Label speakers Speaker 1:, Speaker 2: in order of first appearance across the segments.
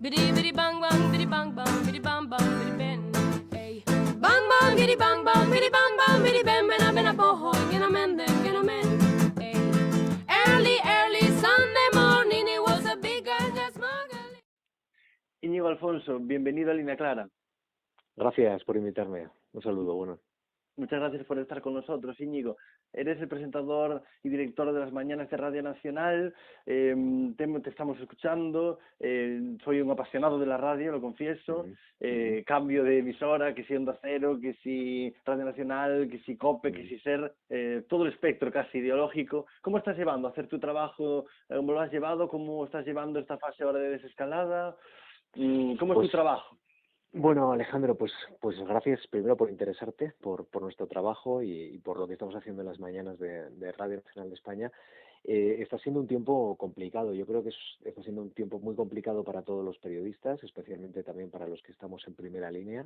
Speaker 1: Bidi bidi bang bang bidi bang bang bidi bang bang bidi ben. Hey. Bang bang bidi bang bang bidi ben bena bena boho gena men. Hey. Early Sunday morning it was a big and a small girl.
Speaker 2: Íñigo Alfonso, bienvenido a Línea Clara.
Speaker 3: Gracias por invitarme. Un saludo, bueno.
Speaker 2: Muchas gracias por estar con nosotros, Íñigo. Eres el presentador y director de las mañanas de Radio Nacional. Te estamos escuchando. Soy un apasionado de la radio, lo confieso. Cambio de emisora, que si Onda Cero, que si Radio Nacional, que si COPE, que si SER, todo el espectro casi ideológico. ¿Cómo estás llevando a hacer tu trabajo? ¿Cómo lo has llevado? ¿Cómo estás llevando esta fase ahora de desescalada? ¿Cómo es tu trabajo?
Speaker 3: Bueno, Alejandro, pues gracias primero por interesarte por nuestro trabajo y por lo que estamos haciendo en las mañanas de Radio Nacional de España. Está siendo un tiempo complicado. Yo creo que está siendo un tiempo muy complicado para todos los periodistas, especialmente también para los que estamos en primera línea.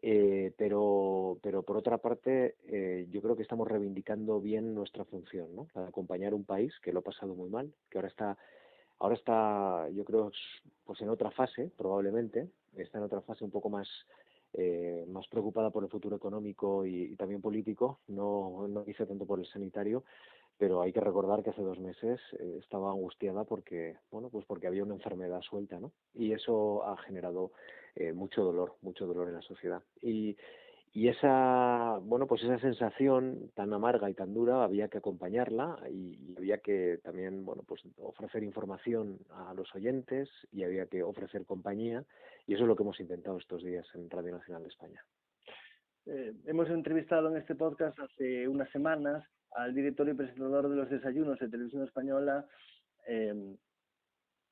Speaker 3: Pero por otra parte, yo creo que estamos reivindicando bien nuestra función, ¿no? La de acompañar un país que lo ha pasado muy mal, que ahora está, yo creo, pues en otra fase, probablemente, está en otra fase un poco más preocupada por el futuro económico y también político, no quizá tanto por el sanitario, pero hay que recordar que hace 2 meses estaba angustiada porque había una enfermedad suelta, ¿no? Y eso ha generado mucho dolor en la sociedad. Y esa sensación tan amarga y tan dura había que acompañarla y había que también, ofrecer información a los oyentes y había que ofrecer compañía, y eso es lo que hemos intentado estos días en Radio Nacional de España.
Speaker 2: Hemos entrevistado en este podcast hace unas semanas al director y presentador de los desayunos de Televisión Española.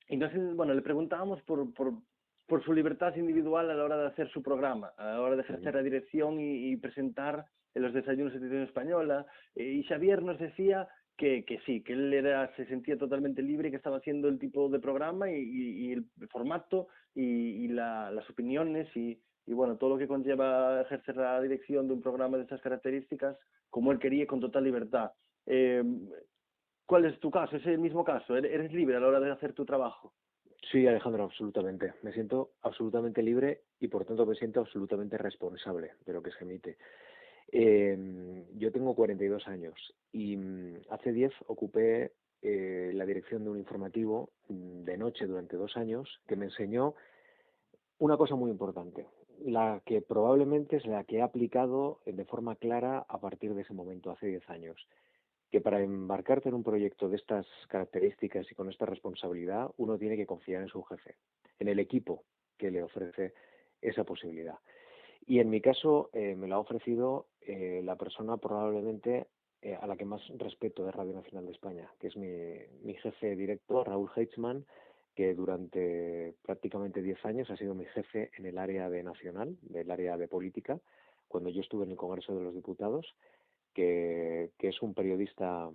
Speaker 2: Entonces, le preguntábamos por su libertad individual a la hora de hacer su programa, a la hora de ejercer la dirección y presentar en los desayunos de Televisión Española. Y Xavier nos decía que sí, que él se sentía totalmente libre, que estaba haciendo el tipo de programa y el formato y las opiniones y todo lo que conlleva ejercer la dirección de un programa de estas características, como él quería, con total libertad. ¿Cuál es tu caso? ¿Es el mismo caso? ¿Eres libre a la hora de hacer tu trabajo?
Speaker 3: Sí, Alejandro, absolutamente. Me siento absolutamente libre y por tanto me siento absolutamente responsable de lo que se emite. Yo tengo 42 años y hace 10 ocupé la dirección de un informativo de noche durante 2 años que me enseñó una cosa muy importante, la que probablemente es la que he aplicado de forma clara a partir de ese momento, hace 10 años, que para embarcarte en un proyecto de estas características y con esta responsabilidad, uno tiene que confiar en su jefe, en el equipo que le ofrece esa posibilidad. Y en mi caso me lo ha ofrecido la persona probablemente a la que más respeto de Radio Nacional de España, que es mi jefe directo, Raúl Heitzman, que durante prácticamente 10 años ha sido mi jefe en el área de Nacional, del área de política, cuando yo estuve en el Congreso de los Diputados, que es un periodista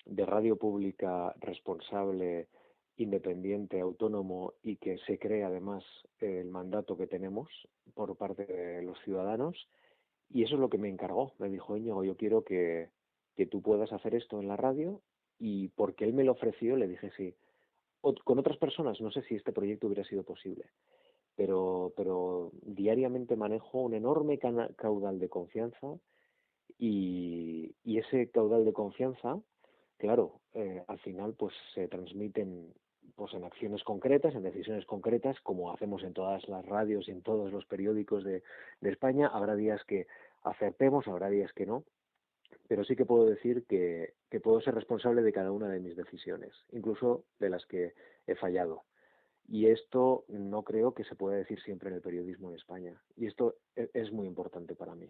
Speaker 3: de radio pública responsable, independiente, autónomo y que se cree además el mandato que tenemos por parte de los ciudadanos. Y eso es lo que me encargó. Me dijo: Íñigo, yo quiero que tú puedas hacer esto en la radio, y porque él me lo ofreció le dije sí. Con otras personas no sé si este proyecto hubiera sido posible, pero diariamente manejo un enorme caudal de confianza y ese caudal de confianza, claro, al final pues se transmiten pues en acciones concretas, en decisiones concretas, como hacemos en todas las radios y en todos los periódicos de España. Habrá días que acertemos, habrá días que no, pero sí que puedo decir que puedo ser responsable de cada una de mis decisiones, incluso de las que he fallado. Y esto no creo que se pueda decir siempre en el periodismo en España. Y esto es muy importante para mí.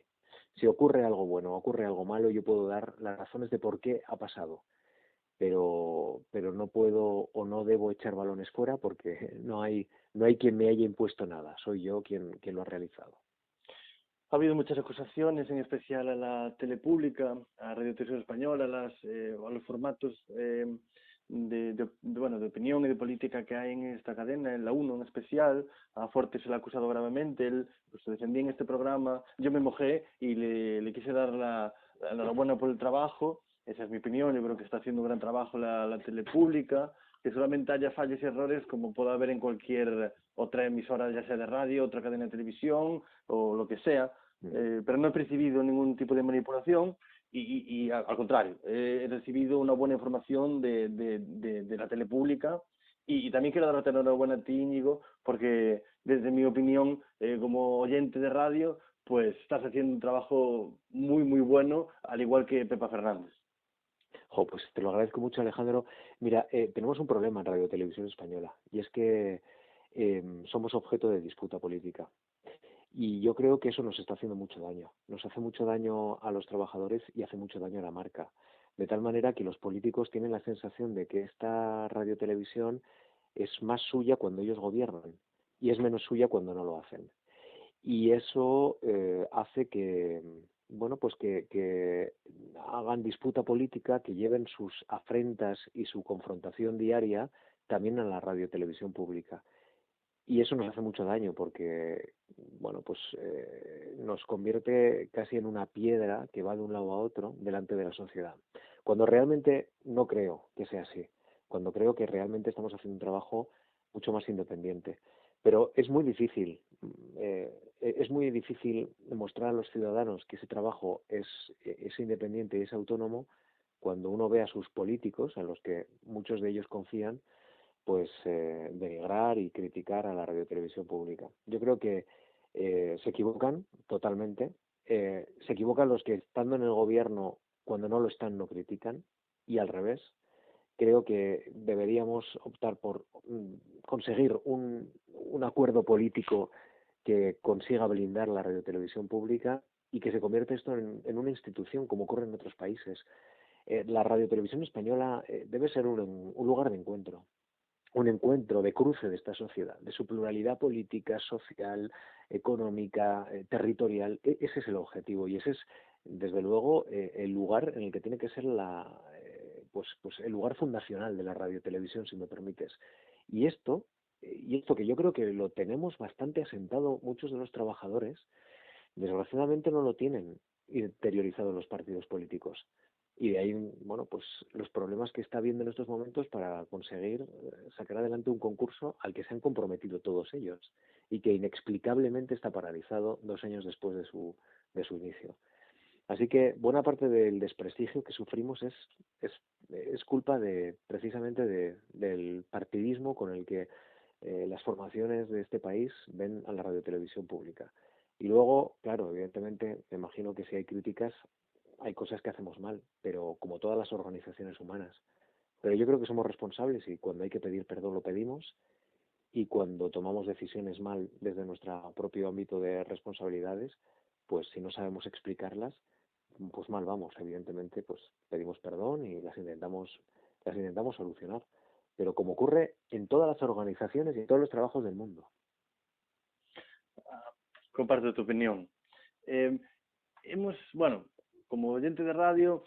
Speaker 3: Si ocurre algo bueno o ocurre algo malo, yo puedo dar las razones de por qué ha pasado. Pero no puedo o no debo echar balones fuera porque no hay quien me haya impuesto nada. Soy yo quien lo ha realizado.
Speaker 2: Ha habido muchas acusaciones, en especial a la tele pública, a Radio Televisión Española, a los formatos de opinión y de política que hay en esta cadena, en la 1 en especial. A Forte se le ha acusado gravemente, él se defendía en este programa. Yo me mojé y le quise dar la enhorabuena por el trabajo. Esa es mi opinión. Yo creo que está haciendo un gran trabajo la tele pública. que solamente haya fallos y errores como puede haber en cualquier otra emisora, ya sea de radio, otra cadena de televisión o lo que sea, pero no he percibido ningún tipo de manipulación y al contrario, he recibido una buena información de la tele pública y también quiero darte enhorabuena a ti, Íñigo, porque desde mi opinión, como oyente de radio, pues estás haciendo un trabajo muy, muy bueno, al igual que Pepa Fernández.
Speaker 3: Jo, pues te lo agradezco mucho, Alejandro. Mira, tenemos un problema en Radio Televisión Española y es que somos objeto de disputa política. Y yo creo que eso nos está haciendo mucho daño. Nos hace mucho daño a los trabajadores y hace mucho daño a la marca. De tal manera que los políticos tienen la sensación de que esta radiotelevisión es más suya cuando ellos gobiernan y es menos suya cuando no lo hacen. Y eso hace que, bueno, pues que hagan disputa política, que lleven sus afrentas y su confrontación diaria también a la radiotelevisión pública. Y eso nos hace mucho daño porque, bueno, pues nos convierte casi en una piedra que va de un lado a otro delante de la sociedad. Cuando realmente no creo que sea así, cuando creo que realmente estamos haciendo un trabajo mucho más independiente. Pero es muy difícil demostrar a los ciudadanos que ese trabajo es independiente y es autónomo cuando uno ve a sus políticos, en los que muchos de ellos confían, pues denigrar y criticar a la radiotelevisión pública. Yo creo que se equivocan totalmente. Se equivocan los que estando en el gobierno, cuando no lo están, no critican, y al revés. Creo que deberíamos optar por conseguir un acuerdo político que consiga blindar la radiotelevisión pública y que se convierta esto en una institución como ocurre en otros países. La radiotelevisión española debe ser un lugar de encuentro, un encuentro de cruce de esta sociedad, de su pluralidad política, social, económica, territorial. Ese es el objetivo y ese es, desde luego, el lugar en el que tiene que ser pues el lugar fundacional de la radiotelevisión, si me permites. Y esto que yo creo que lo tenemos bastante asentado muchos de los trabajadores, desgraciadamente no lo tienen interiorizado los partidos políticos. Y de ahí, bueno, pues los problemas que está habiendo en estos momentos para conseguir sacar adelante un concurso al que se han comprometido todos ellos y que inexplicablemente está paralizado 2 años después de su inicio. Así que buena parte del desprestigio que sufrimos es culpa precisamente del partidismo con el que las formaciones de este país ven a la radiotelevisión pública. Y luego, claro, evidentemente, me imagino que si hay críticas, hay cosas que hacemos mal, pero como todas las organizaciones humanas. Pero yo creo que somos responsables y cuando hay que pedir perdón lo pedimos y cuando tomamos decisiones mal desde nuestro propio ámbito de responsabilidades, pues si no sabemos explicarlas, pues mal vamos. Evidentemente, pues pedimos perdón y las intentamos solucionar. Pero como ocurre en todas las organizaciones y en todos los trabajos del mundo.
Speaker 2: Comparto tu opinión. Bueno, como oyente de radio,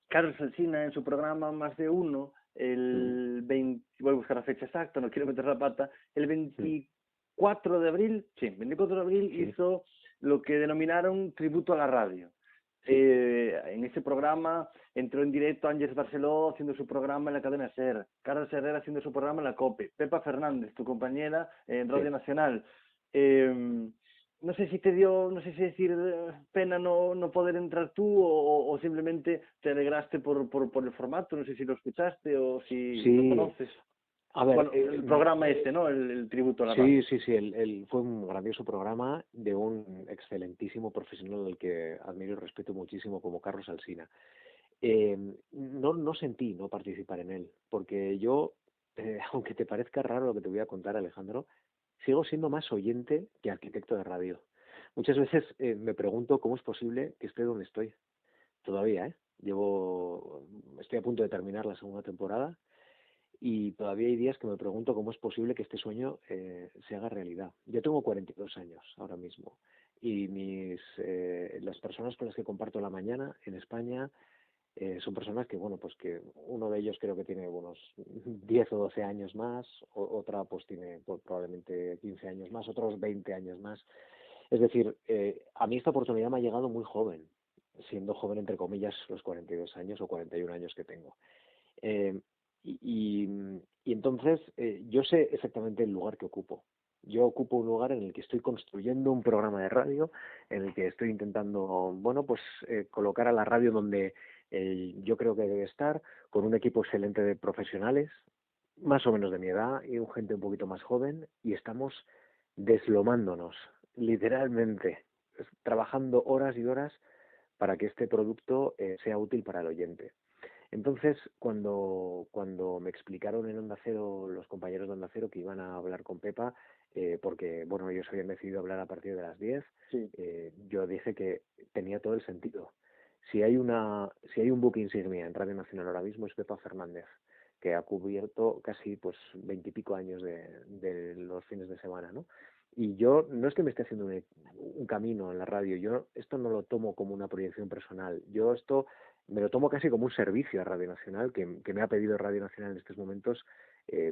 Speaker 2: Carlos Alsina en su programa Más de Uno, voy a buscar la fecha exacta, no quiero meter la pata, el 24 de abril, sí, 24 de abril hizo lo que denominaron tributo a la radio. En ese programa entró en directo Ángeles Barceló haciendo su programa en la cadena SER, Carlos Herrera haciendo su programa en la COPE, Pepa Fernández, tu compañera en Radio Nacional. No sé si te dio, no sé si decir pena no poder entrar tú o simplemente te alegraste por el formato, no sé si lo escuchaste o si lo conoces.
Speaker 3: A ver,
Speaker 2: bueno, el programa ¿no? El tributo a la radio.
Speaker 3: Sí, fue un grandioso programa de un excelentísimo profesional al que admiro y respeto muchísimo como Carlos Alsina. No sentí no participar en él, porque yo, aunque te parezca raro lo que te voy a contar, Alejandro, sigo siendo más oyente que arquitecto de radio. Muchas veces me pregunto cómo es posible que esté donde estoy. Todavía, estoy a punto de terminar la segunda temporada y todavía hay días que me pregunto cómo es posible que este sueño se haga realidad. Yo tengo 42 años ahora mismo y las personas con las que comparto la mañana en España son personas que, bueno, pues que uno de ellos creo que tiene unos 10 o 12 años más, otra pues tiene probablemente 15 años más, otros 20 años más. Es decir, a mí esta oportunidad me ha llegado muy joven, siendo joven entre comillas los 42 años o 41 años que tengo. Y, y entonces yo sé exactamente el lugar que ocupo. Yo ocupo un lugar en el que estoy construyendo un programa de radio, en el que estoy intentando, bueno, pues colocar a la radio donde yo creo que debe estar, con un equipo excelente de profesionales, más o menos de mi edad y un gente un poquito más joven, y estamos deslomándonos, literalmente, trabajando horas y horas para que este producto sea útil para el oyente. Entonces, cuando me explicaron en Onda Cero, los compañeros de Onda Cero, que iban a hablar con Pepa, porque, bueno, ellos habían decidido hablar a partir de las 10,
Speaker 2: Sí.
Speaker 3: yo dije que tenía todo el sentido. Si hay un buque insignia en Radio Nacional ahora mismo es Pepa Fernández, que ha cubierto casi pues 20 y pico años de los fines de semana, ¿no? Y yo no es que me esté haciendo un camino en la radio, yo esto no lo tomo como una proyección personal, yo esto me lo tomo casi como un servicio a Radio Nacional, que me ha pedido Radio Nacional en estos momentos,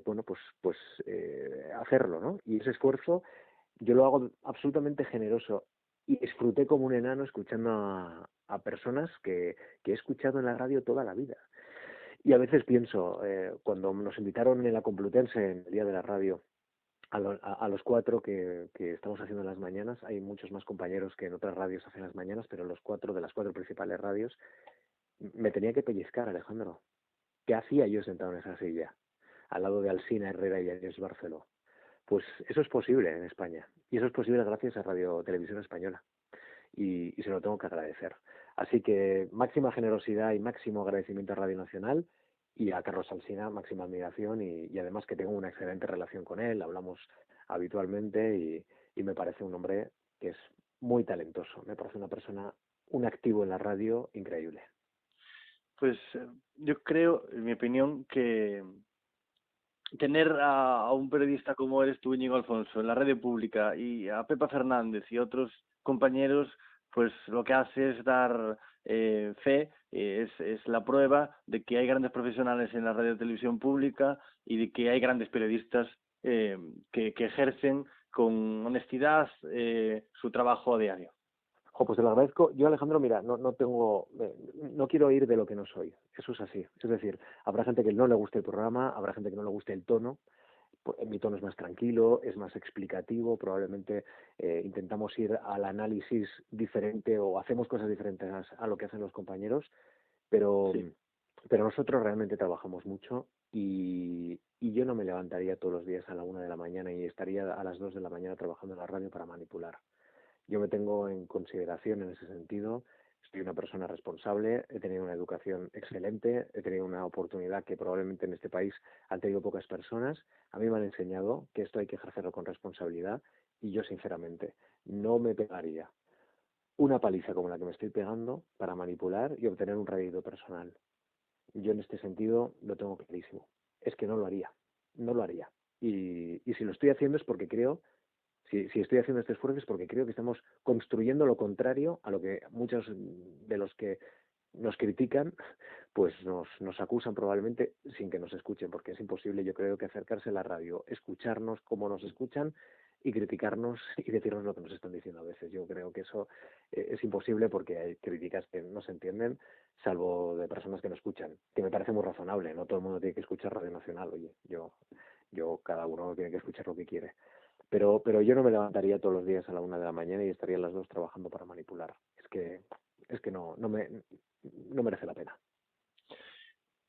Speaker 3: bueno, pues hacerlo, ¿no? Y ese esfuerzo yo lo hago absolutamente generoso y disfruté como un enano escuchando a personas que he escuchado en la radio toda la vida. Y a veces pienso, cuando nos invitaron en la Complutense, en el Día de la Radio, a los cuatro que estamos haciendo en las mañanas, hay muchos más compañeros que en otras radios hacen las mañanas, pero los cuatro de las cuatro principales radios, me tenía que pellizcar, Alejandro. ¿Qué hacía yo sentado en esa silla, al lado de Alsina Herrera y Agnès Barceló? Pues eso es posible en España. Y eso es posible gracias a Radio Televisión Española. Y se lo tengo que agradecer. Así que máxima generosidad y máximo agradecimiento a Radio Nacional, y a Carlos Alsina máxima admiración, y además que tengo una excelente relación con él, hablamos habitualmente, y me parece un hombre que es muy talentoso. Me parece una persona, un activo en la radio increíble.
Speaker 2: Pues yo creo, en mi opinión, que tener a un periodista como eres tú, Íñigo Alfonso, en la radio pública, y a Pepa Fernández y otros compañeros, pues lo que hace es dar fe, es la prueba de que hay grandes profesionales en la radio y televisión pública, y de que hay grandes periodistas que ejercen con honestidad su trabajo a diario.
Speaker 3: Pues te lo agradezco. Yo, Alejandro, mira, no quiero ir de lo que no soy. Eso es así. Es decir, habrá gente que no le guste el programa, habrá gente que no le guste el tono. Mi tono es más tranquilo, es más explicativo, probablemente intentamos ir al análisis diferente o hacemos cosas diferentes a lo que hacen los compañeros, pero,
Speaker 2: Sí.
Speaker 3: pero nosotros realmente trabajamos mucho, y yo no me levantaría todos los días a la 1 de la mañana y estaría a las 2 de la mañana trabajando en la radio para manipular. Yo me tengo en consideración en ese sentido. Soy una persona responsable, he tenido una educación excelente, he tenido una oportunidad que probablemente en este país han tenido pocas personas. A mí me han enseñado que esto hay que ejercerlo con responsabilidad, y yo, sinceramente, no me pegaría una paliza como la que me estoy pegando para manipular y obtener un rédito personal. Yo en este sentido lo tengo clarísimo. Es que no lo haría, no lo haría. Y si lo estoy haciendo es porque creo. Si estoy haciendo este esfuerzo es porque creo que estamos construyendo lo contrario a lo que muchos de los que nos critican pues nos acusan, probablemente sin que nos escuchen, porque es imposible, yo creo, que acercarse a la radio, escucharnos como nos escuchan y criticarnos y decirnos lo que nos están diciendo a veces. Yo creo que eso es imposible, porque hay críticas que no se entienden, salvo de personas que no escuchan, que me parece muy razonable. No todo el mundo tiene que escuchar Radio Nacional. Oye, cada uno tiene que escuchar lo que quiere. Pero yo no me levantaría todos los días a la 1 de la mañana y estaría a las 2 trabajando para manipular. Es que no merece la pena.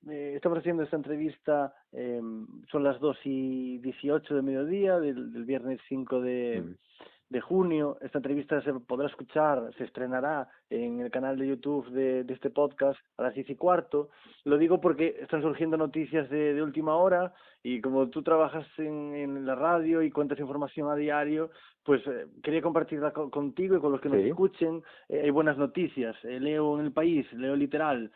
Speaker 2: Estamos haciendo esta entrevista, son las 2:18 de mediodía del viernes 5 de junio. Esta entrevista se podrá escuchar, se estrenará en el canal de YouTube de este podcast a las 10:15. Lo digo porque están surgiendo noticias de última hora, y como tú trabajas en la radio y cuentas información a diario, pues quería compartirla contigo y con los que nos escuchen. Hay buenas noticias. Leo en El País, leo literal.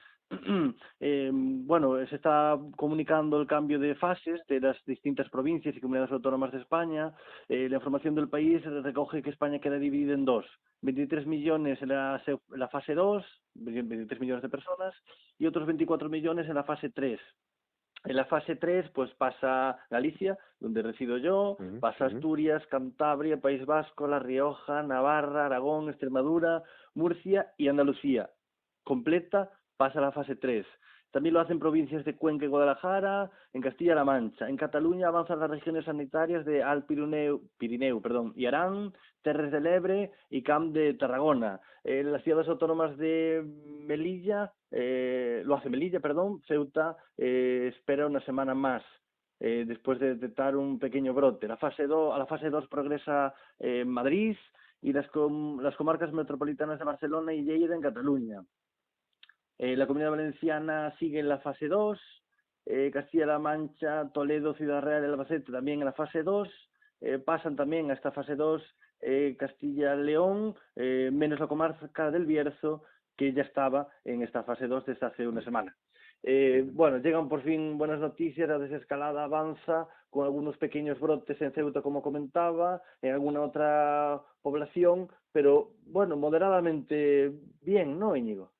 Speaker 2: Bueno, se está comunicando el cambio de fases de las distintas provincias y comunidades autónomas de España. La información del País recoge que España queda dividida en dos: 23 millones en la fase 2, 23 millones de personas, y otros 24 millones en la fase 3. En la fase 3 pues pasa Galicia, donde resido yo, pasa Asturias, Cantabria, País Vasco, La Rioja, Navarra, Aragón, Extremadura, Murcia y Andalucía. Completa, pasa a la fase 3. También lo hacen provincias de Cuenca y Guadalajara, en Castilla-La Mancha. En Cataluña avanzan las regiones sanitarias de Alt Pirineu, y Arán, Terres de l'Ebre y Camp de Tarragona. Las ciudades autónomas de Melilla, lo hace Melilla, Ceuta espera una semana más. Después de detectar un pequeño brote. A la fase 2 progresa Madrid y las comarcas metropolitanas de Barcelona y Lleida en Cataluña. La Comunidad Valenciana sigue en la fase 2, Castilla-La Mancha, Toledo, Ciudad Real y Albacete también en la fase 2, pasan también a esta fase 2 Castilla-León, menos la comarca del Bierzo, que ya estaba en esta fase 2 desde hace una semana. Bueno, llegan por fin buenas noticias, la desescalada avanza con algunos pequeños brotes en Ceuta, como comentaba, en alguna otra población, pero bueno, moderadamente bien, ¿no, Íñigo?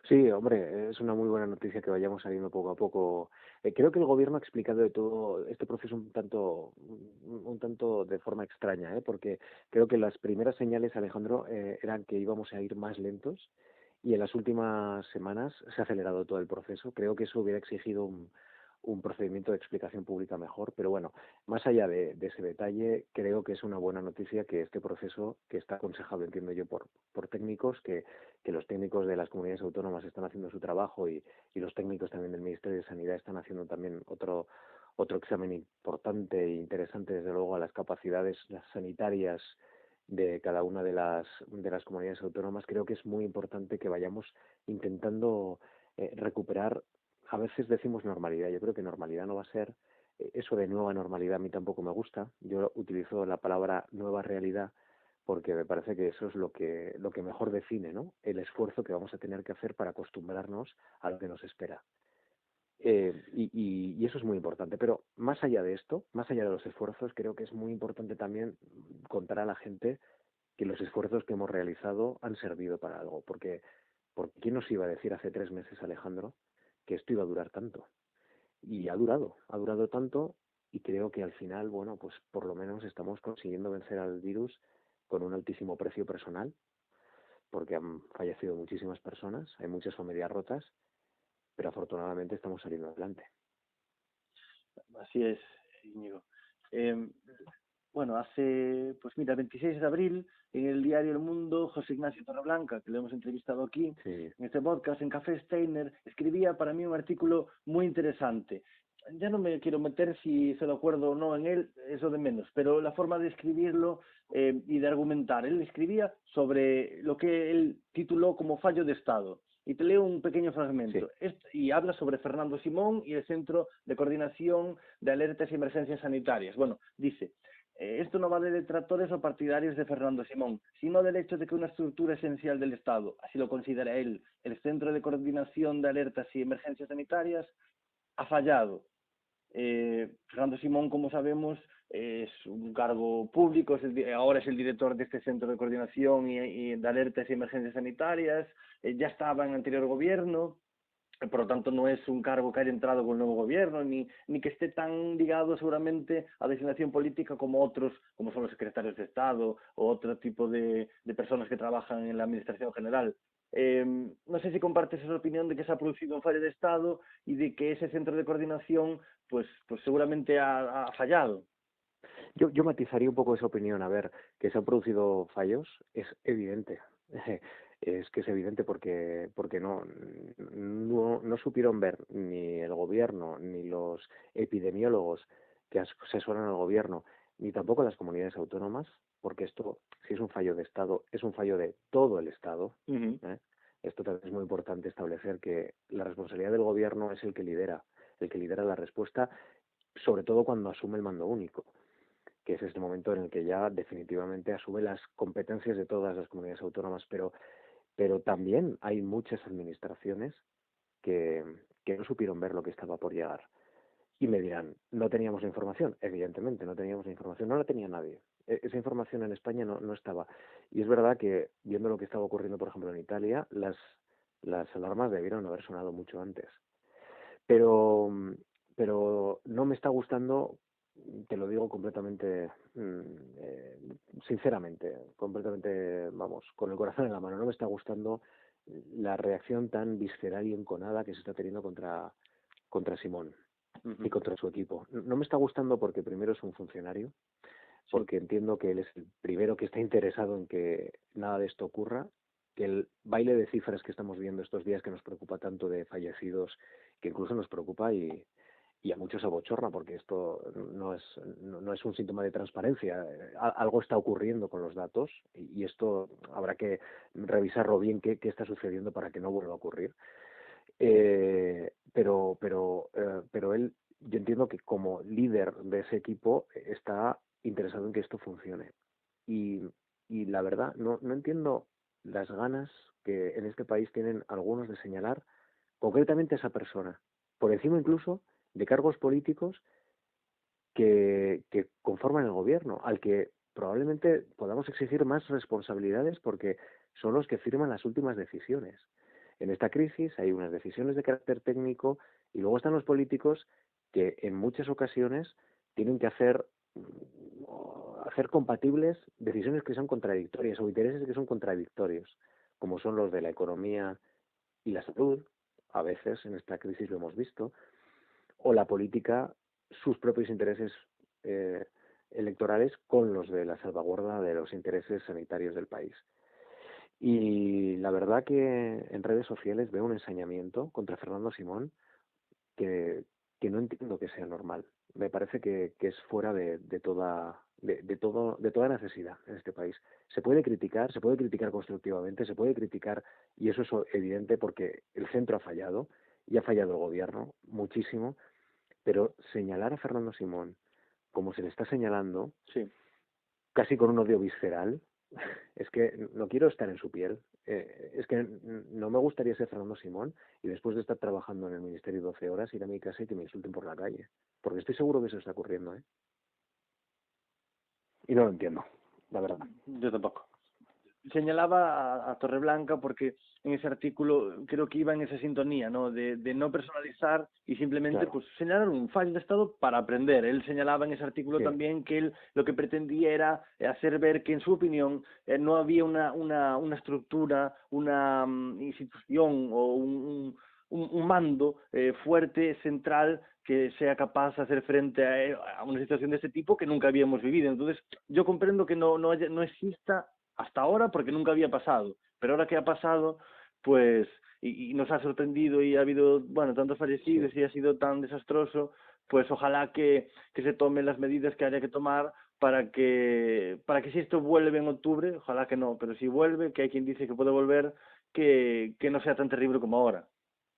Speaker 3: Sí, hombre, es una muy buena noticia que vayamos saliendo poco a poco. Creo que el gobierno ha explicado de todo este proceso un tanto de forma extraña, porque creo que las primeras señales, Alejandro, eran que íbamos a ir más lentos y en las últimas semanas se ha acelerado todo el proceso. Creo que eso hubiera exigido un procedimiento de explicación pública mejor, pero bueno, más allá de ese detalle, creo que es una buena noticia que este proceso, que está aconsejado, entiendo yo, por técnicos, que los técnicos de las comunidades autónomas están haciendo su trabajo y los técnicos también del Ministerio de Sanidad están haciendo también otro examen importante e interesante, desde luego, a las capacidades sanitarias de cada una de las comunidades autónomas. Creo que es muy importante que vayamos intentando recuperar. A veces decimos normalidad, yo creo que normalidad no va a ser. Eso de nueva normalidad a mí tampoco me gusta. Yo utilizo la palabra nueva realidad porque me parece que eso es lo que mejor define, ¿no?, el esfuerzo que vamos a tener que hacer para acostumbrarnos a lo que nos espera. Y eso es muy importante. Pero más allá de esto, más allá de los esfuerzos, creo que es muy importante también contar a la gente que los esfuerzos que hemos realizado han servido para algo. Porque ¿quién nos iba a decir hace 3 meses, Alejandro, que esto iba a durar tanto? Y ha durado tanto, y creo que al final, bueno, pues por lo menos estamos consiguiendo vencer al virus con un altísimo precio personal, porque han fallecido muchísimas personas, hay muchas familias rotas, pero afortunadamente estamos saliendo adelante.
Speaker 2: Así es, Íñigo. Eh, bueno, pues mira, 26 de abril, en el diario El Mundo, José Ignacio Torreblanca, que lo hemos entrevistado aquí,
Speaker 3: Sí,
Speaker 2: en este podcast, en Café Steiner, escribía para mí un artículo muy interesante. Ya no me quiero meter si estoy de acuerdo o no en él, eso de menos, pero la forma de escribirlo y de argumentar. Él escribía sobre lo que él tituló como fallo de Estado. Y te leo un pequeño fragmento.
Speaker 3: sí.
Speaker 2: Y habla sobre Fernando Simón y el Centro de Coordinación de Alertas y Emergencias Sanitarias. Bueno, dice, esto no va de detractores o partidarios de Fernando Simón, sino del hecho de que una estructura esencial del Estado, así lo considera él, el Centro de Coordinación de Alertas y Emergencias Sanitarias, ha fallado. Fernando Simón, como sabemos, es un cargo público, ahora es el director de este Centro de Coordinación y de Alertas y Emergencias Sanitarias, ya estaba en el anterior gobierno, por lo tanto no es un cargo que haya entrado con el nuevo gobierno, ni que esté tan ligado seguramente a designación política como otros, como son los secretarios de Estado o otro tipo de personas que trabajan en la Administración General. No sé si compartes esa opinión de que se ha producido un fallo de Estado y de que ese centro de coordinación pues seguramente ha fallado.
Speaker 3: Yo matizaría un poco esa opinión. A ver, que se han producido fallos es evidente. Es que es evidente porque no supieron ver ni el gobierno, ni los epidemiólogos que asesoran al gobierno, ni tampoco las comunidades autónomas, porque esto, si es un fallo de Estado, es un fallo de todo el Estado.
Speaker 2: Uh-huh.
Speaker 3: Esto también es muy importante establecer, que la responsabilidad del gobierno es el que lidera la respuesta, sobre todo cuando asume el mando único, que es este momento en el que ya definitivamente asume las competencias de todas las comunidades autónomas, pero también hay muchas administraciones que no supieron ver lo que estaba por llegar. Y me dirán, no teníamos la información. Evidentemente, no teníamos la información, no la tenía nadie. Esa información en España no estaba. Y es verdad que, viendo lo que estaba ocurriendo, por ejemplo, en Italia, las alarmas debieron haber sonado mucho antes. Pero no me está gustando, te lo digo completamente, sinceramente, completamente, vamos, con el corazón en la mano, no me está gustando la reacción tan visceral y enconada que se está teniendo contra Simón y contra su equipo. No me está gustando porque primero es un funcionario, porque entiendo que él es el primero que está interesado en que nada de esto ocurra, que el baile de cifras que estamos viendo estos días que nos preocupa tanto de fallecidos, que incluso nos preocupa y a muchos abochorna, porque esto no es un síntoma de transparencia. Algo está ocurriendo con los datos y esto habrá que revisarlo bien qué está sucediendo para que no vuelva a ocurrir. Pero él, yo entiendo que como líder de ese equipo está interesado en que esto funcione. Y, y la verdad, no entiendo las ganas que en este país tienen algunos de señalar concretamente a esa persona, por encima incluso de cargos políticos que conforman el gobierno, al que probablemente podamos exigir más responsabilidades porque son los que firman las últimas decisiones. En esta crisis hay unas decisiones de carácter técnico y luego están los políticos que en muchas ocasiones tienen que hacer compatibles decisiones que son contradictorias o intereses que son contradictorios, como son los de la economía y la salud, a veces en esta crisis lo hemos visto, o la política, sus propios intereses electorales con los de la salvaguarda de los intereses sanitarios del país. Y la verdad que en redes sociales veo un ensañamiento contra Fernando Simón que no entiendo que sea normal. Me parece que es fuera de toda necesidad en este país. Se puede criticar constructivamente, se puede criticar, y eso es evidente porque el centro ha fallado, y ha fallado el gobierno muchísimo, pero señalar a Fernando Simón como se le está señalando,
Speaker 2: Sí.
Speaker 3: casi con un odio visceral, es que no quiero estar en su piel. Es que no me gustaría ser Fernando Simón y después de estar trabajando en el Ministerio 12 horas ir a mi casa y que me insulten por la calle. Porque estoy seguro que eso está ocurriendo, ¿eh? Y no lo entiendo, la verdad.
Speaker 2: Yo tampoco. Señalaba a Torreblanca porque en ese artículo creo que iba en esa sintonía, ¿no? De no personalizar y simplemente
Speaker 3: Claro.
Speaker 2: pues señalar un fallo de Estado para aprender. Él señalaba en ese artículo
Speaker 3: Sí.
Speaker 2: también que él lo que pretendía era hacer ver que en su opinión no había una estructura, una institución o un mando fuerte, central, que sea capaz de hacer frente a una situación de este tipo que nunca habíamos vivido. Entonces, yo comprendo que no exista hasta ahora porque nunca había pasado, pero ahora que ha pasado, pues, y nos ha sorprendido y ha habido, bueno, tantos fallecidos
Speaker 3: Sí.
Speaker 2: y ha sido tan desastroso, pues ojalá que se tomen las medidas que haya que tomar para que si esto vuelve en octubre, ojalá que no, pero si vuelve, que hay quien dice que puede volver, que no sea tan terrible como ahora.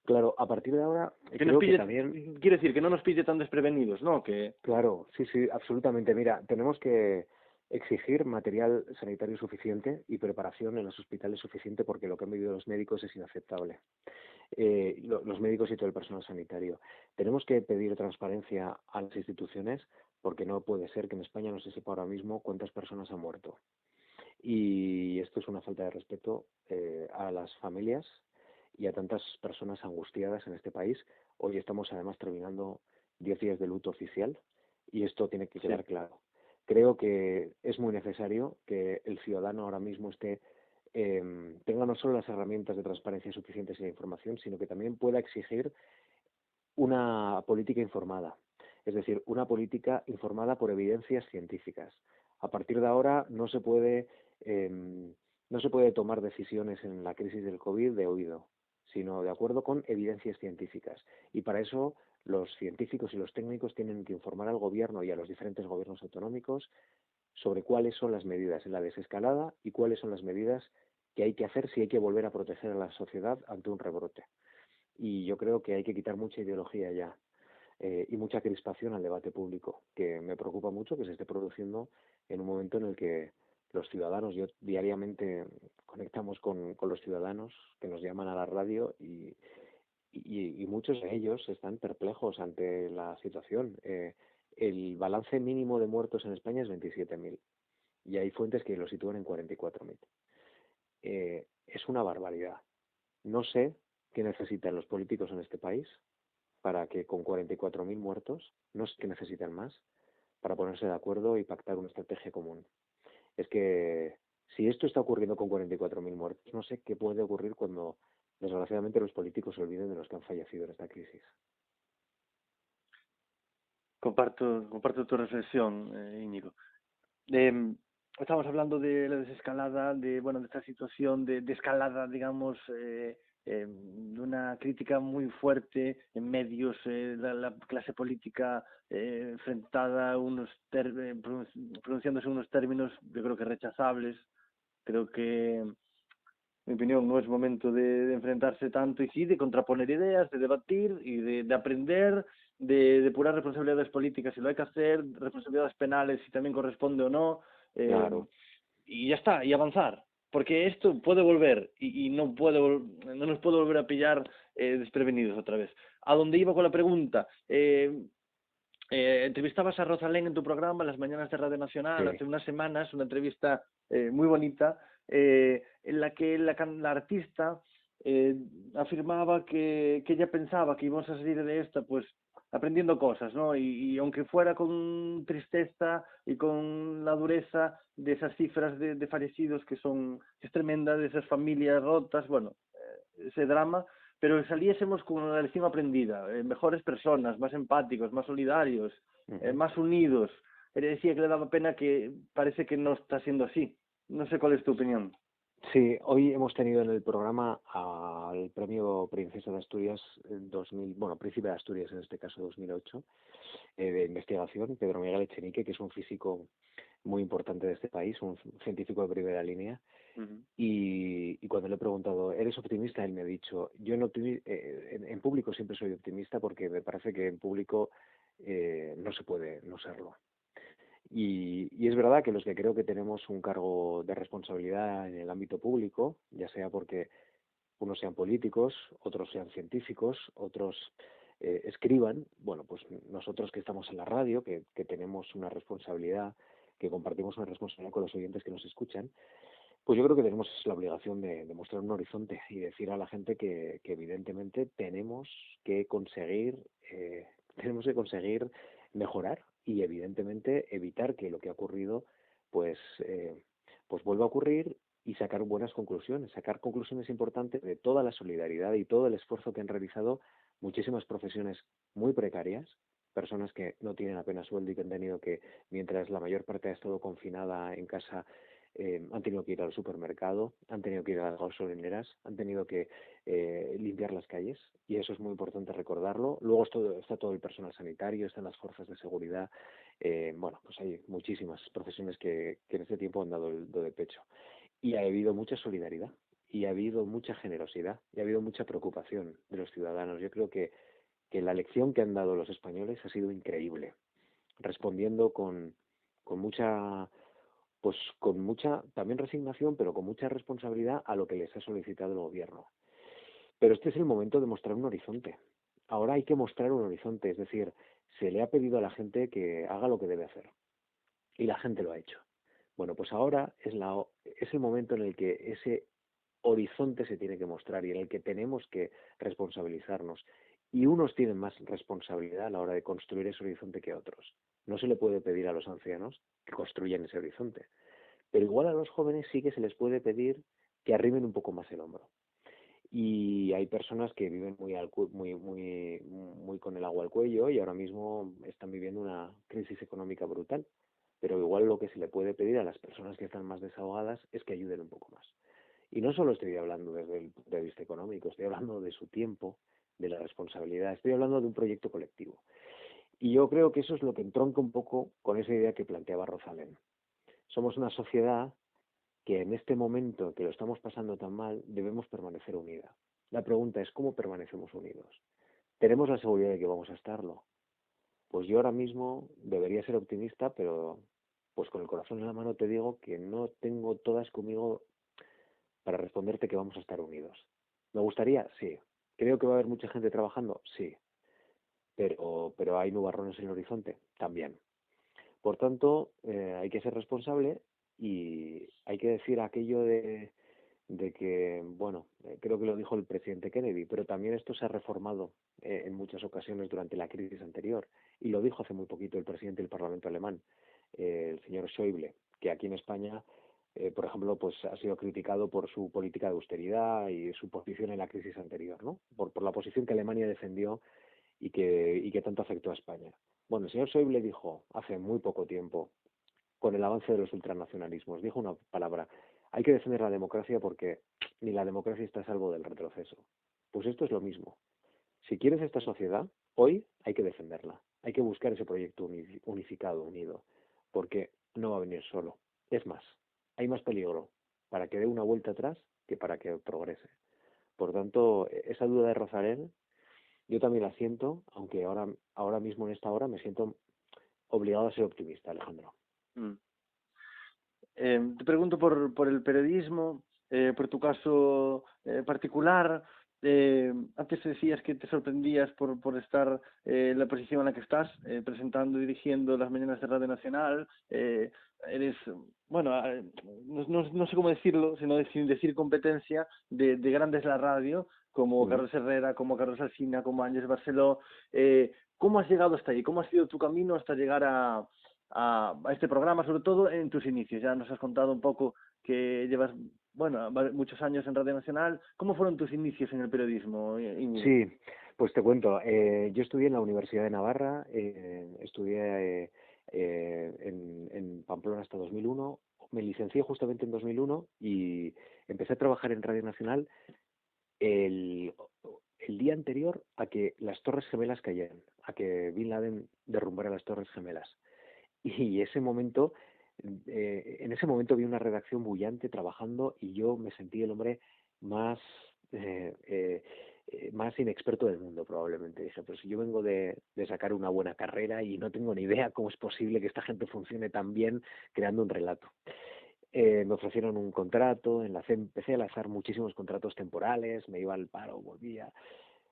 Speaker 3: Claro, a partir de ahora
Speaker 2: Que nos
Speaker 3: creo que
Speaker 2: pille,
Speaker 3: también,
Speaker 2: quiere decir, que no nos pille tan desprevenidos, ¿no? Que
Speaker 3: claro, sí, absolutamente. Mira, tenemos que exigir material sanitario suficiente y preparación en los hospitales suficiente porque lo que han vivido los médicos es inaceptable. Los médicos y todo el personal sanitario. Tenemos que pedir transparencia a las instituciones porque no puede ser que en España no se sepa ahora mismo cuántas personas han muerto. Y esto es una falta de respeto a las familias y a tantas personas angustiadas en este país. Hoy estamos además terminando 10 días de luto oficial y esto tiene que quedar claro. Creo que es muy necesario que el ciudadano ahora mismo tenga no solo las herramientas de transparencia suficientes y de información, sino que también pueda exigir una política informada, es decir, una política informada por evidencias científicas. A partir de ahora no se puede tomar decisiones en la crisis del COVID de oído, sino de acuerdo con evidencias científicas. Y para eso los científicos y los técnicos tienen que informar al gobierno y a los diferentes gobiernos autonómicos sobre cuáles son las medidas en la desescalada y cuáles son las medidas que hay que hacer si hay que volver a proteger a la sociedad ante un rebrote. Y yo creo que hay que quitar mucha ideología ya y mucha crispación al debate público, que me preocupa mucho que se esté produciendo en un momento en el que los ciudadanos, yo diariamente conectamos con los ciudadanos que nos llaman a la radio y muchos de ellos están perplejos ante la situación. El balance mínimo de muertos en España es 27.000 y hay fuentes que lo sitúan en 44.000. Es una barbaridad. No sé qué necesitan los políticos en este país para que con 44.000 muertos, no sé qué necesitan más para ponerse de acuerdo y pactar una estrategia común. Es que Si esto está ocurriendo con 44.000 muertos, no sé qué puede ocurrir cuando, desgraciadamente, los políticos se olviden de los que han fallecido en esta crisis.
Speaker 2: Comparto tu reflexión, Íñigo. Estamos hablando de la desescalada, de esta situación de escalada, digamos, de una crítica muy fuerte en medios, la clase política enfrentada a pronunciándose unos términos, yo creo que rechazables. Creo que, en mi opinión, no es momento de enfrentarse tanto y sí de contraponer ideas, de debatir y de aprender, de depurar responsabilidades políticas si lo hay que hacer, responsabilidades penales si también corresponde o no, eh,
Speaker 3: Claro.
Speaker 2: y ya está, y avanzar. Porque esto puede volver y no nos puede volver a pillar desprevenidos otra vez. A donde iba con la pregunta, entrevistabas a Rosalén en tu programa, Las Mañanas de Radio Nacional,
Speaker 3: Sí.
Speaker 2: hace unas semanas, una entrevista muy bonita, en la que la artista afirmaba que ella pensaba que íbamos a salir de esta, pues, aprendiendo cosas, ¿no? Y aunque fuera con tristeza y con la dureza de esas cifras de fallecidos que es tremenda, de esas familias rotas, bueno, ese drama, pero saliésemos con una lección aprendida, mejores personas, más empáticos, más solidarios,
Speaker 3: Ujú.
Speaker 2: más unidos. Él decía que le daba pena que parece que no está siendo así. No sé cuál es tu opinión.
Speaker 3: Sí, hoy hemos tenido en el programa al premio Princesa de Asturias 2000, bueno, Príncipe de Asturias en este caso 2008, de investigación, Pedro Miguel Echenique, que es un físico muy importante de este país, un científico de primera línea.
Speaker 2: Uh-huh.
Speaker 3: Y cuando le he preguntado, ¿eres optimista? Él me ha dicho, yo en público siempre soy optimista porque me parece que en público no se puede no serlo. Y es verdad que los que creo que tenemos un cargo de responsabilidad en el ámbito público, ya sea porque unos sean políticos, otros sean científicos, otros escriban, bueno, pues nosotros que estamos en la radio, que tenemos una responsabilidad, que compartimos una responsabilidad con los oyentes que nos escuchan, pues yo creo que tenemos la obligación de mostrar un horizonte y decir a la gente que evidentemente tenemos que conseguir mejorar y evidentemente evitar que lo que ha ocurrido pues pues vuelva a ocurrir y sacar buenas conclusiones, sacar conclusiones importantes de toda la solidaridad y todo el esfuerzo que han realizado muchísimas profesiones muy precarias, personas que no tienen apenas sueldo y que han tenido que, mientras la mayor parte ha estado confinada en casa, han tenido que ir al supermercado, han tenido que ir a las gasolineras, han tenido que limpiar las calles, y eso es muy importante recordarlo. Luego está todo el personal sanitario, están las fuerzas de seguridad, bueno, pues hay muchísimas profesiones que en este tiempo han dado el do de pecho. Y ha habido mucha solidaridad, y ha habido mucha generosidad, y ha habido mucha preocupación de los ciudadanos. Yo creo que la lección que han dado los españoles ha sido increíble, respondiendo con mucha pues con mucha también resignación, pero con mucha responsabilidad a lo que les ha solicitado el gobierno. Pero este es el momento de mostrar un horizonte. Ahora hay que mostrar un horizonte, es decir, se le ha pedido a la gente que haga lo que debe hacer y la gente lo ha hecho. Bueno, pues ahora es el momento en el que ese horizonte se tiene que mostrar y en el que tenemos que responsabilizarnos. Y unos tienen más responsabilidad a la hora de construir ese horizonte que otros. No se le puede pedir a los ancianos que construyan ese horizonte. Pero igual a los jóvenes sí que se les puede pedir que arrimen un poco más el hombro. Y hay personas que viven muy con el agua al cuello y ahora mismo están viviendo una crisis económica brutal. Pero igual lo que se le puede pedir a las personas que están más desahogadas es que ayuden un poco más. Y no solo estoy hablando desde el punto de vista económico, estoy hablando de su tiempo, de la responsabilidad, estoy hablando de un proyecto colectivo. Y yo creo que eso es lo que entronca un poco con esa idea que planteaba Rosalén. Somos una sociedad que en este momento que lo estamos pasando tan mal debemos permanecer unida. La pregunta es, ¿cómo permanecemos unidos? ¿Tenemos la seguridad de que vamos a estarlo? Pues yo ahora mismo debería ser optimista, pero pues con el corazón en la mano te digo que no tengo todas conmigo para responderte que vamos a estar unidos. ¿Me gustaría? Sí. ¿Creo que va a haber mucha gente trabajando? Sí. Pero hay nubarrones en el horizonte también. Por tanto, hay que ser responsable y hay que decir aquello de que, bueno, creo que lo dijo el presidente Kennedy, pero también esto se ha reformado en muchas ocasiones durante la crisis anterior, y lo dijo hace muy poquito el presidente del Parlamento alemán, el señor Schäuble, que aquí en España por ejemplo, pues ha sido criticado por su política de austeridad y su posición en la crisis anterior, ¿no? Por la posición que Alemania defendió y que tanto afectó a España. Bueno, el señor Schäuble dijo hace muy poco tiempo, con el avance de los ultranacionalismos, dijo una palabra: hay que defender la democracia porque ni la democracia está a salvo del retroceso. Pues esto es lo mismo. Si quieres esta sociedad, hoy hay que defenderla. Hay que buscar ese proyecto unificado, unido, porque no va a venir solo. Es más, hay más peligro para que dé una vuelta atrás que para que progrese. Por tanto, esa duda de Rosalén, yo también la siento, aunque ahora mismo en esta hora me siento obligado a ser optimista, Alejandro.
Speaker 2: Mm. Te pregunto por el periodismo, por tu caso particular. Antes decías que te sorprendías por estar en la posición en la que estás, presentando y dirigiendo las mañanas de Radio Nacional. Eres, bueno, no sé cómo decirlo, sino sin decir competencia de grandes de la radio, como Carlos Herrera, como Carlos Alsina, como Ángeles Barceló. ¿Cómo has llegado hasta ahí? ¿Cómo ha sido tu camino hasta llegar a este programa, sobre todo en tus inicios? Ya nos has contado un poco que llevas, bueno, muchos años en Radio Nacional. ¿Cómo fueron tus inicios en el periodismo, Íñigo?
Speaker 3: Sí, pues te cuento. Yo estudié en la Universidad de Navarra, estudié en Pamplona hasta 2001, me licencié justamente en 2001 y empecé a trabajar en Radio Nacional el, el día anterior a que las Torres Gemelas cayeran, a que Bin Laden derrumbara las Torres Gemelas. Y en ese momento vi una redacción bullante trabajando y yo me sentí el hombre más, más inexperto del mundo, probablemente. Dije, pues yo vengo de sacar una buena carrera y no tengo ni idea cómo es posible que esta gente funcione tan bien creando un relato. Me ofrecieron un contrato, empecé a lanzar muchísimos contratos temporales, me iba al paro, volvía,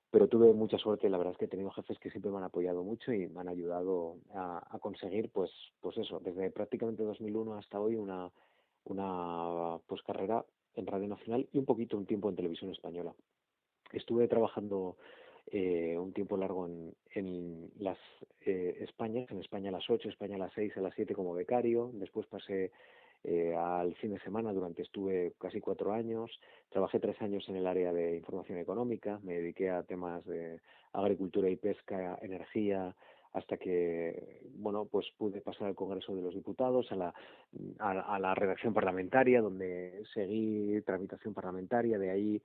Speaker 3: pero tuve mucha suerte. La verdad es que he tenido jefes que siempre me han apoyado mucho y me han ayudado a conseguir, pues eso, desde prácticamente 2001 hasta hoy, una pues carrera en Radio Nacional y un tiempo en Televisión Española. Estuve trabajando un tiempo largo en las Españas, en España a las 8, España a las 6, a las 7 como becario. Después pasé al fin de semana, estuve casi 4 años. Trabajé 3 años en el área de información económica, me dediqué a temas de agricultura y pesca, energía, hasta que, bueno, pues pude pasar al Congreso de los Diputados, a la redacción parlamentaria, donde seguí tramitación parlamentaria. De ahí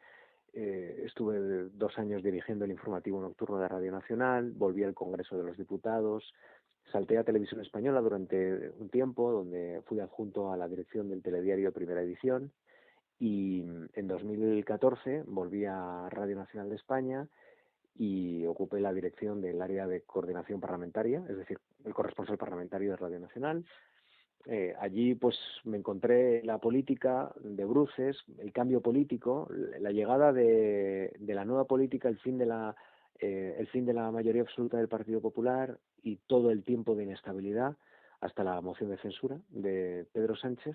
Speaker 3: estuve 2 años dirigiendo el informativo nocturno de Radio Nacional, volví al Congreso de los Diputados, salté a Televisión Española durante un tiempo, donde fui adjunto a la dirección del telediario Primera Edición, y en 2014 volví a Radio Nacional de España y ocupé la dirección del área de coordinación parlamentaria, es decir, el corresponsal parlamentario de Radio Nacional. Allí pues me encontré la política de bruces, el cambio político, la llegada de la nueva política, el fin de la mayoría absoluta del Partido Popular y todo el tiempo de inestabilidad hasta la moción de censura de Pedro Sánchez.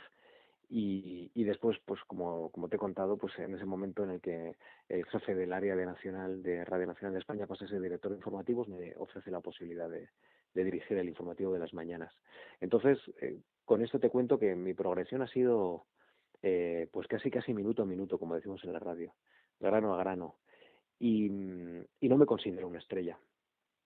Speaker 3: Y después, pues como te he contado, pues en ese momento en el que el jefe del área de Radio Nacional de España pasa a ser director de informativos, me ofrece la posibilidad de dirigir el informativo de las mañanas. Entonces, con esto te cuento que mi progresión ha sido pues casi minuto a minuto, como decimos en la radio, grano a grano. Y no me considero una estrella,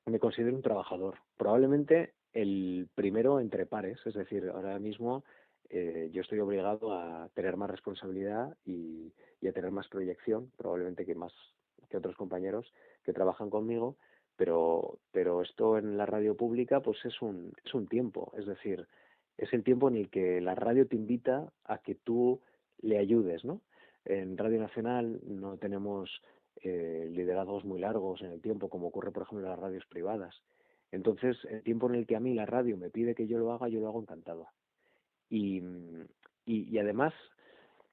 Speaker 3: me considero un trabajador, probablemente el primero entre pares. Es decir, ahora mismo yo estoy obligado a tener más responsabilidad y a tener más proyección, probablemente que otros compañeros que trabajan conmigo, pero esto en la radio pública pues es un tiempo, es decir, es el tiempo en el que la radio te invita a que tú le ayudes, ¿no? En Radio Nacional no tenemos liderazgos muy largos en el tiempo, como ocurre, por ejemplo, en las radios privadas. Entonces, el tiempo en el que a mí la radio me pide que yo lo hago encantado. Y, y además,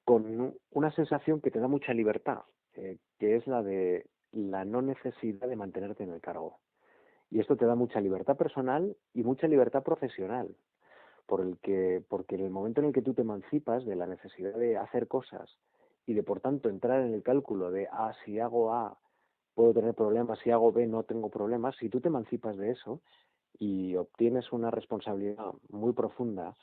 Speaker 3: con una sensación que te da mucha libertad, que es la de la no necesidad de mantenerte en el cargo. Y esto te da mucha libertad personal y mucha libertad profesional, porque en el momento en el que tú te emancipas de la necesidad de hacer cosas y de, por tanto, entrar en el cálculo de, si hago A puedo tener problemas, si hago B no tengo problemas, si tú te emancipas de eso y obtienes una responsabilidad muy profunda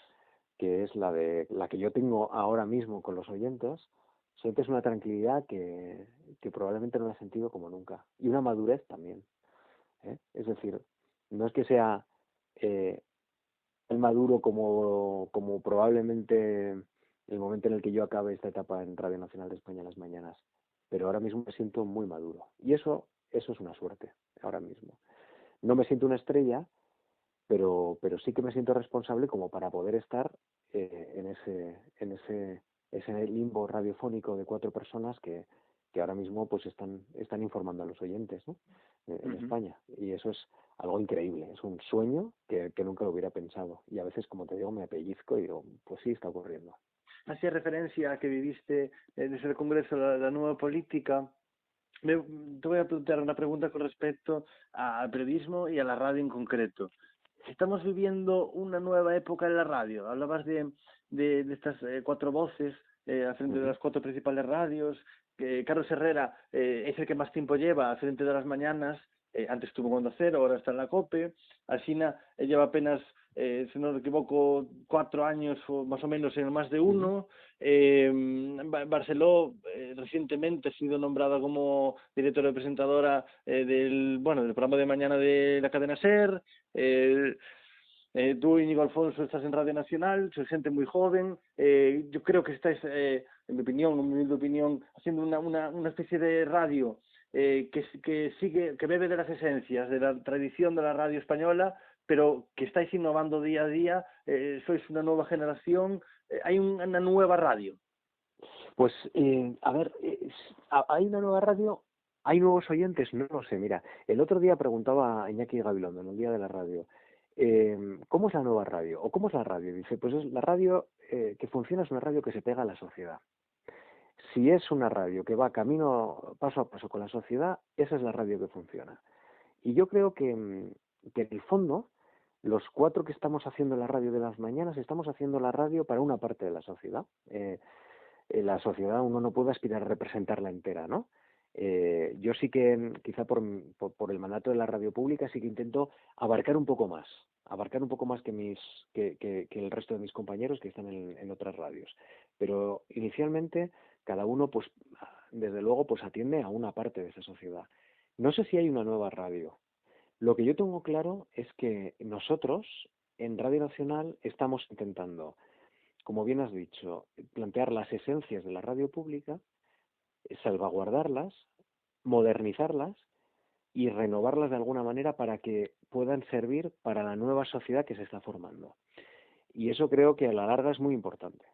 Speaker 3: que es la que yo tengo ahora mismo con los oyentes, sientes una tranquilidad que probablemente no he sentido como nunca. Y una madurez también, ¿eh? Es decir, no es que sea eh, el maduro como probablemente el momento en el que yo acabe esta etapa en Radio Nacional de España en las mañanas, pero ahora mismo me siento muy maduro. Y eso es una suerte, ahora mismo. No me siento una estrella, pero sí que me siento responsable como para poder estar en ese limbo radiofónico de 4 personas que ahora mismo pues están informando a los oyentes, ¿no? En
Speaker 2: Ujú.
Speaker 3: España. Y eso es algo increíble, es un sueño que nunca lo hubiera pensado. Y a veces, como te digo, me pellizco y digo, pues sí, está ocurriendo.
Speaker 2: Hacía referencia a que viviste desde el Congreso la nueva política. Te voy a plantear una pregunta con respecto al periodismo y a la radio en concreto. Estamos viviendo una nueva época en la radio. Hablabas de estas 4 voces al frente de
Speaker 3: Ujú.
Speaker 2: las 4 principales radios. Que Carlos Herrera es el que más tiempo lleva al frente de las mañanas. Antes estuvo en Onda Cero, ahora está en la COPE. Alsina lleva apenas, si no me equivoco, 4 años o más o menos en el más de
Speaker 3: Ujú.
Speaker 2: uno. Barceló recientemente ha sido nombrada como directora y presentadora del programa de mañana de la cadena SER. Eh, Tú, Íñigo Alfonso, estás en Radio Nacional, sois gente muy joven. Yo creo que estáis, en mi opinión, en mi humilde opinión, haciendo una especie de radio que sigue, que bebe de las esencias, de la tradición de la radio española, pero que estáis innovando día a día. Sois una nueva generación. Hay una nueva radio.
Speaker 3: Pues, a ver, ¿hay una nueva radio? ¿Hay nuevos oyentes? No lo sé. Mira, el otro día preguntaba a Iñaki Gabilondo, en el día de la radio, ¿cómo es la nueva radio? ¿O cómo es la radio? Dice, pues es la radio que funciona, es una radio que se pega a la sociedad. Si es una radio que va camino paso a paso con la sociedad, esa es la radio que funciona. Y yo creo que en el fondo, los 4 que estamos haciendo la radio de las mañanas, estamos haciendo la radio para una parte de la sociedad. La sociedad uno no puede aspirar a representarla entera, ¿no? Yo sí que, quizá por el mandato de la radio pública, sí que intento abarcar un poco más que el resto de mis compañeros que están en otras radios. Pero inicialmente, cada uno, pues, desde luego, pues atiende a una parte de esa sociedad. No sé si hay una nueva radio. Lo que yo tengo claro es que nosotros, en Radio Nacional, estamos intentando, como bien has dicho, plantear las esencias de la radio pública, salvaguardarlas, modernizarlas y renovarlas de alguna manera para que puedan servir para la nueva sociedad que se está formando. Y eso creo que a la larga es muy importante.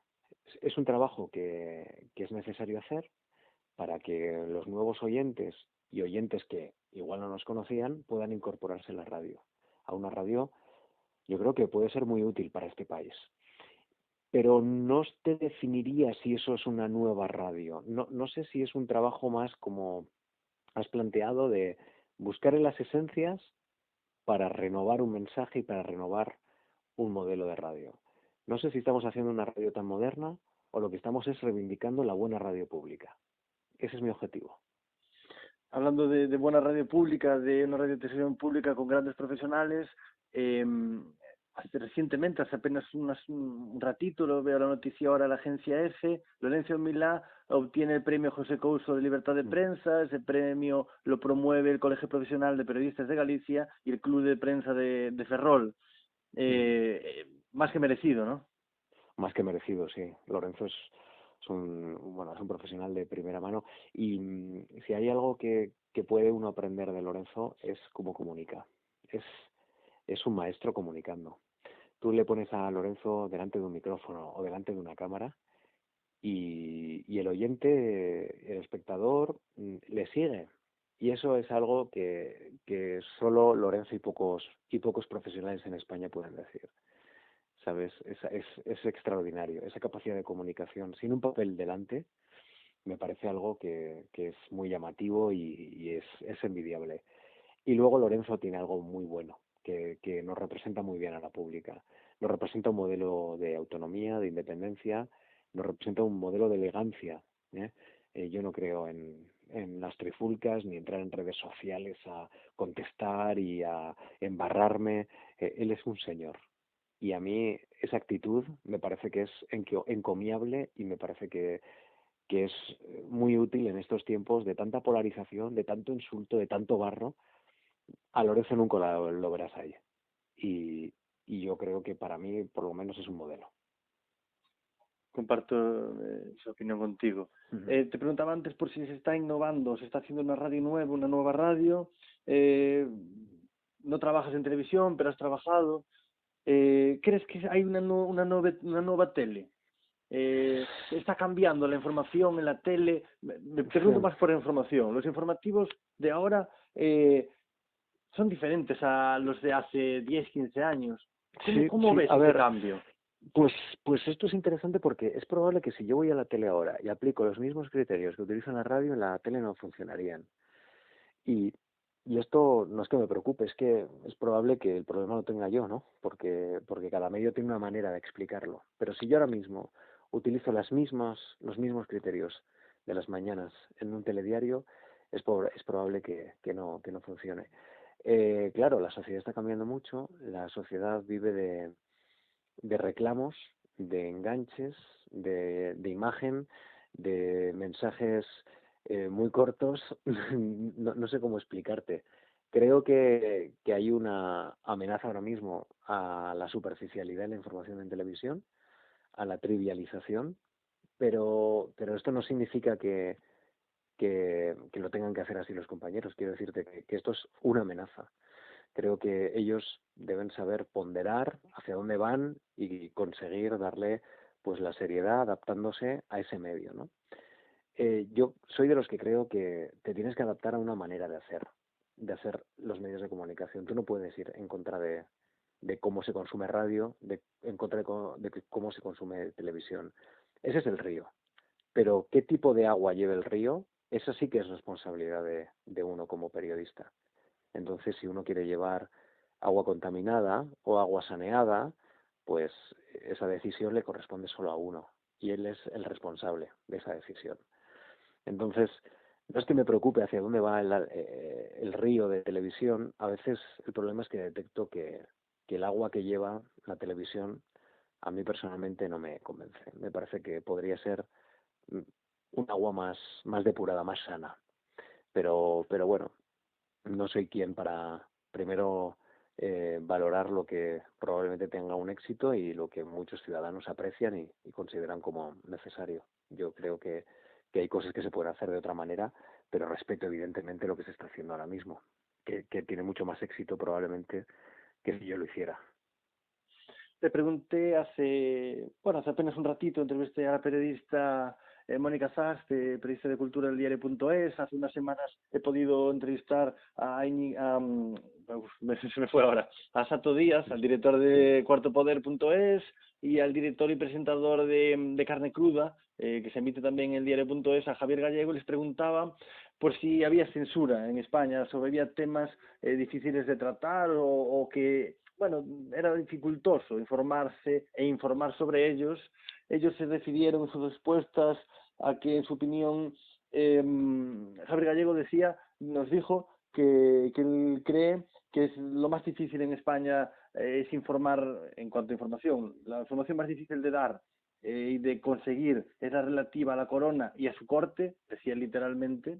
Speaker 3: Es un trabajo que es necesario hacer para que los nuevos oyentes y oyentes que igual no nos conocían puedan incorporarse a la radio. A una radio yo creo que puede ser muy útil para este país. Pero no te definiría si eso es una nueva radio. No sé si es un trabajo más como has planteado de buscar en las esencias para renovar un mensaje y para renovar un modelo de radio. No sé si estamos haciendo una radio tan moderna o lo que estamos es reivindicando la buena radio pública. Ese es mi objetivo.
Speaker 2: Hablando de buena radio pública, de una radio televisión pública con grandes profesionales, eh, recientemente, hace apenas un ratito, lo veo la noticia ahora, la agencia EFE, Lorenzo Milá obtiene el premio José Couso de Libertad de Prensa. Ese premio lo promueve el Colegio Profesional de Periodistas de Galicia y el Club de Prensa de Ferrol. Más que merecido, ¿no?
Speaker 3: Más que merecido, sí. Lorenzo es un profesional de primera mano y si hay algo que puede uno aprender de Lorenzo es cómo comunica. Es un maestro comunicando. Tú le pones a Lorenzo delante de un micrófono o delante de una cámara y el oyente, el espectador, le sigue. Y eso es algo que solo Lorenzo y pocos profesionales en España pueden decir. ¿Sabes? Es extraordinario. Esa capacidad de comunicación sin un papel delante me parece algo que es muy llamativo y es envidiable. Y luego Lorenzo tiene algo muy bueno, que nos representa muy bien a la pública. Nos representa un modelo de autonomía, de independencia, nos representa un modelo de elegancia, ¿eh? Yo no creo en las trifulcas ni entrar en redes sociales a contestar y a embarrarme. Él es un señor. Y a mí esa actitud me parece que es encomiable y me parece que es muy útil en estos tiempos de tanta polarización, de tanto insulto, de tanto barro. A Lorenzo nunca lo verás ahí. Y, y yo creo que para mí, por lo menos, es un modelo.
Speaker 2: Comparto esa opinión contigo.
Speaker 3: Ujú.
Speaker 2: Te preguntaba antes por si se está innovando, se está haciendo una radio nueva, una nueva radio. No trabajas en televisión, pero has trabajado. ¿Crees que hay una nueva tele? Está cambiando la información en la tele. Me pregunto más por información. Los informativos de ahora son diferentes a los de hace 10, 15 años.
Speaker 3: Sí,
Speaker 2: ¿Cómo
Speaker 3: sí.
Speaker 2: ves
Speaker 3: A
Speaker 2: ese
Speaker 3: ver,
Speaker 2: cambio?
Speaker 3: pues esto es interesante porque es probable que si yo voy a la tele ahora y aplico los mismos criterios que utilizo en la radio, en la tele no funcionarían. Y, y esto no es que me preocupe, es que es probable que el problema lo tenga yo, ¿no? Porque cada medio tiene una manera de explicarlo. Pero si yo ahora mismo utilizo los mismos criterios de las mañanas en un telediario, es probable que no funcione. Claro, la sociedad está cambiando mucho, la sociedad vive de reclamos, de enganches, de imagen, de mensajes muy cortos. No sé cómo explicarte. Creo que hay una amenaza ahora mismo a la superficialidad de la información en televisión, a la trivialización, pero esto no significa que lo tengan que hacer así los compañeros. Quiero decirte que esto es una amenaza. Creo que ellos deben saber ponderar hacia dónde van y conseguir darle pues la seriedad adaptándose a ese medio, ¿no? Yo soy de los que creo que te tienes que adaptar a una manera de hacer los medios de comunicación. Tú no puedes ir en contra de cómo se consume radio, en contra de cómo se consume televisión. Ese es el río. Pero qué tipo de agua lleva el río, eso sí que es responsabilidad de uno como periodista. Entonces, si uno quiere llevar agua contaminada o agua saneada, pues esa decisión le corresponde solo a uno y él es el responsable de esa decisión. Entonces, no es que me preocupe hacia dónde va el río de televisión, a veces el problema es que detecto que el agua que lleva la televisión a mí personalmente no me convence. Me parece que podría ser un agua más depurada, más sana. Pero bueno, no soy quien para primero valorar lo que probablemente tenga un éxito y lo que muchos ciudadanos aprecian y consideran como necesario. Yo creo que hay cosas que se pueden hacer de otra manera, pero respeto evidentemente lo que se está haciendo ahora mismo, que tiene mucho más éxito probablemente que si yo lo hiciera.
Speaker 2: Te pregunté hace apenas un ratito, entrevisté a la periodista Mónica Sas, periodista de cultura del diario.es. Hace unas semanas he podido entrevistar se me fue ahora, a Sato Díaz, al director de cuartopoder.es y al director y presentador de Carne Cruda, que se emite también en el diario.es, a Javier Gallego. Les preguntaba por si había censura en España, sobre había temas difíciles de tratar o que, bueno, era dificultoso informarse e informar sobre ellos. Ellos se refirieron en sus respuestas a que, en su opinión, Javier Gallego nos dijo que él cree que es lo más difícil en España es informar en cuanto a información. La información más difícil de dar y de conseguir es la relativa a la corona y a su corte, decía literalmente.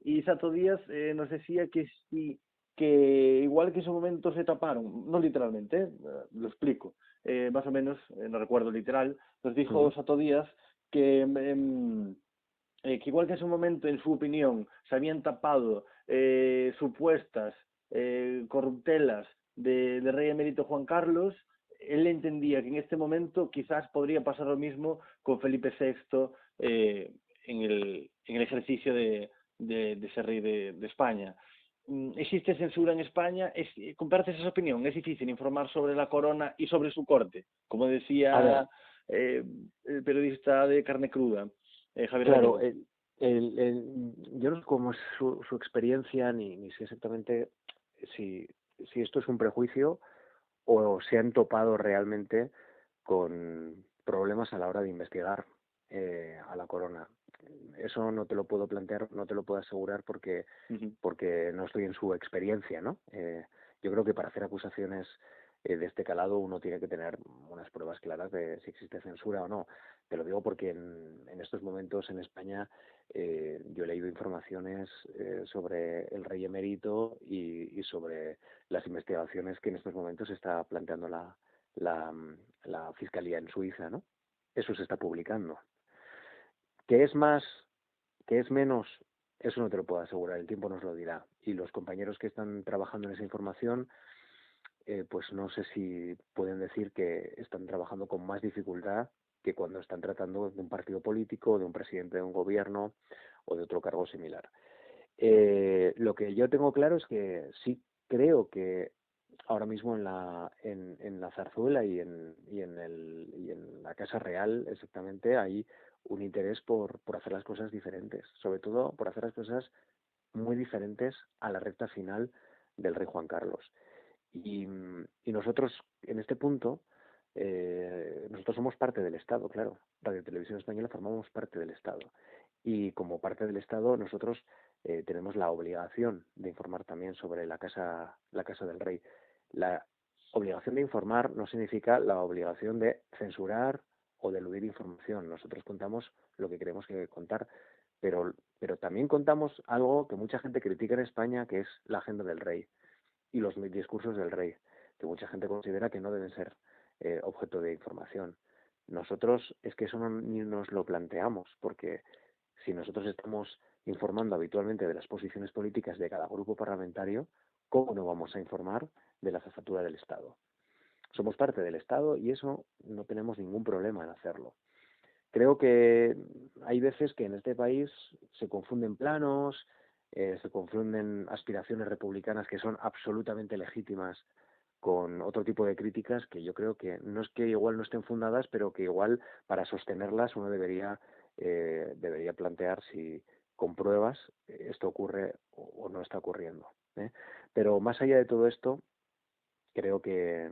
Speaker 2: Y Sato Díaz nos decía que igual que en su momento se taparon, no literalmente, lo explico, más o menos, no recuerdo literal, nos dijo Sato Díaz que igual que en su momento, en su opinión, se habían tapado supuestas corruptelas de rey emérito Juan Carlos, él entendía que en este momento quizás podría pasar lo mismo con Felipe VI en el ejercicio de ser rey de España. ¿Existe censura en España? ¿Compartes esa opinión? ¿Es difícil informar sobre la corona y sobre su corte? Como
Speaker 3: A ver,
Speaker 2: decía el periodista de Carne Cruda, Javier
Speaker 3: claro,
Speaker 2: Gallego.
Speaker 3: yo no sé cómo es su experiencia ni sé exactamente si, si esto es un prejuicio o se han topado realmente con problemas a la hora de investigar a la corona. Eso no te lo puedo plantear, no te lo puedo asegurar porque no estoy en su experiencia, ¿no? Yo creo que para hacer acusaciones de este calado uno tiene que tener unas pruebas claras de si existe censura o no. Te lo digo porque en estos momentos en España yo he leído informaciones sobre el rey emérito y sobre las investigaciones que en estos momentos está planteando la, la Fiscalía en Suiza, ¿no? Eso se está publicando. ¿Qué es más, qué es menos? Eso no te lo puedo asegurar, el tiempo nos lo dirá. Y los compañeros que están trabajando en esa información, pues no sé si pueden decir que están trabajando con más dificultad que cuando están tratando de un partido político, de un presidente de un gobierno o de otro cargo similar. Lo que yo tengo claro es que sí creo que ahora mismo en la Zarzuela y en la Casa Real exactamente hay un interés por hacer las cosas diferentes, sobre todo por hacer las cosas muy diferentes a la recta final del rey Juan Carlos. Y nosotros, en este punto, nosotros somos parte del Estado, claro. Radio Televisión Española formamos parte del Estado. Y como parte del Estado, nosotros tenemos la obligación de informar también sobre la casa del rey. La obligación de informar no significa la obligación de censurar o de eludir información. Nosotros contamos lo que queremos que contar, pero también contamos algo que mucha gente critica en España, que es la agenda del rey y los discursos del rey, que mucha gente considera que no deben ser objeto de información. Nosotros es que eso ni nos lo planteamos, porque si nosotros estamos informando habitualmente de las posiciones políticas de cada grupo parlamentario, ¿cómo no vamos a informar de la jefatura del Estado? Somos parte del Estado y eso no tenemos ningún problema en hacerlo. Creo que hay veces que en este país se confunden planos, se confunden aspiraciones republicanas que son absolutamente legítimas con otro tipo de críticas que yo creo que no es que igual no estén fundadas, pero que igual para sostenerlas uno debería plantear si con pruebas esto ocurre o no está ocurriendo, ¿eh? Pero más allá de todo esto, creo que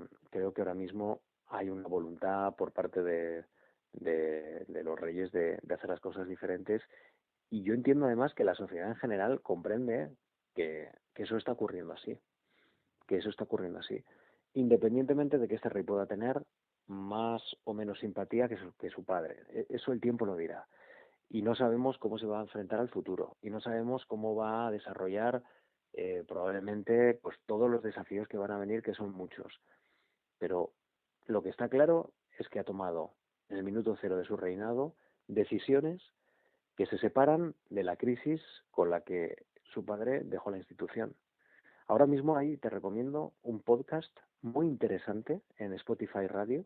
Speaker 3: ahora mismo hay una voluntad por parte de los reyes de hacer las cosas diferentes, y yo entiendo además que la sociedad en general comprende que eso está ocurriendo así, independientemente de que este rey pueda tener más o menos simpatía que su padre. Eso el tiempo lo dirá. Y no sabemos cómo se va a enfrentar al futuro, y no sabemos cómo va a desarrollar probablemente pues todos los desafíos que van a venir, que son muchos. Pero lo que está claro es que ha tomado en el minuto cero de su reinado decisiones que se separan de la crisis con la que su padre dejó la institución. Ahora mismo ahí te recomiendo un podcast muy interesante en Spotify Radio,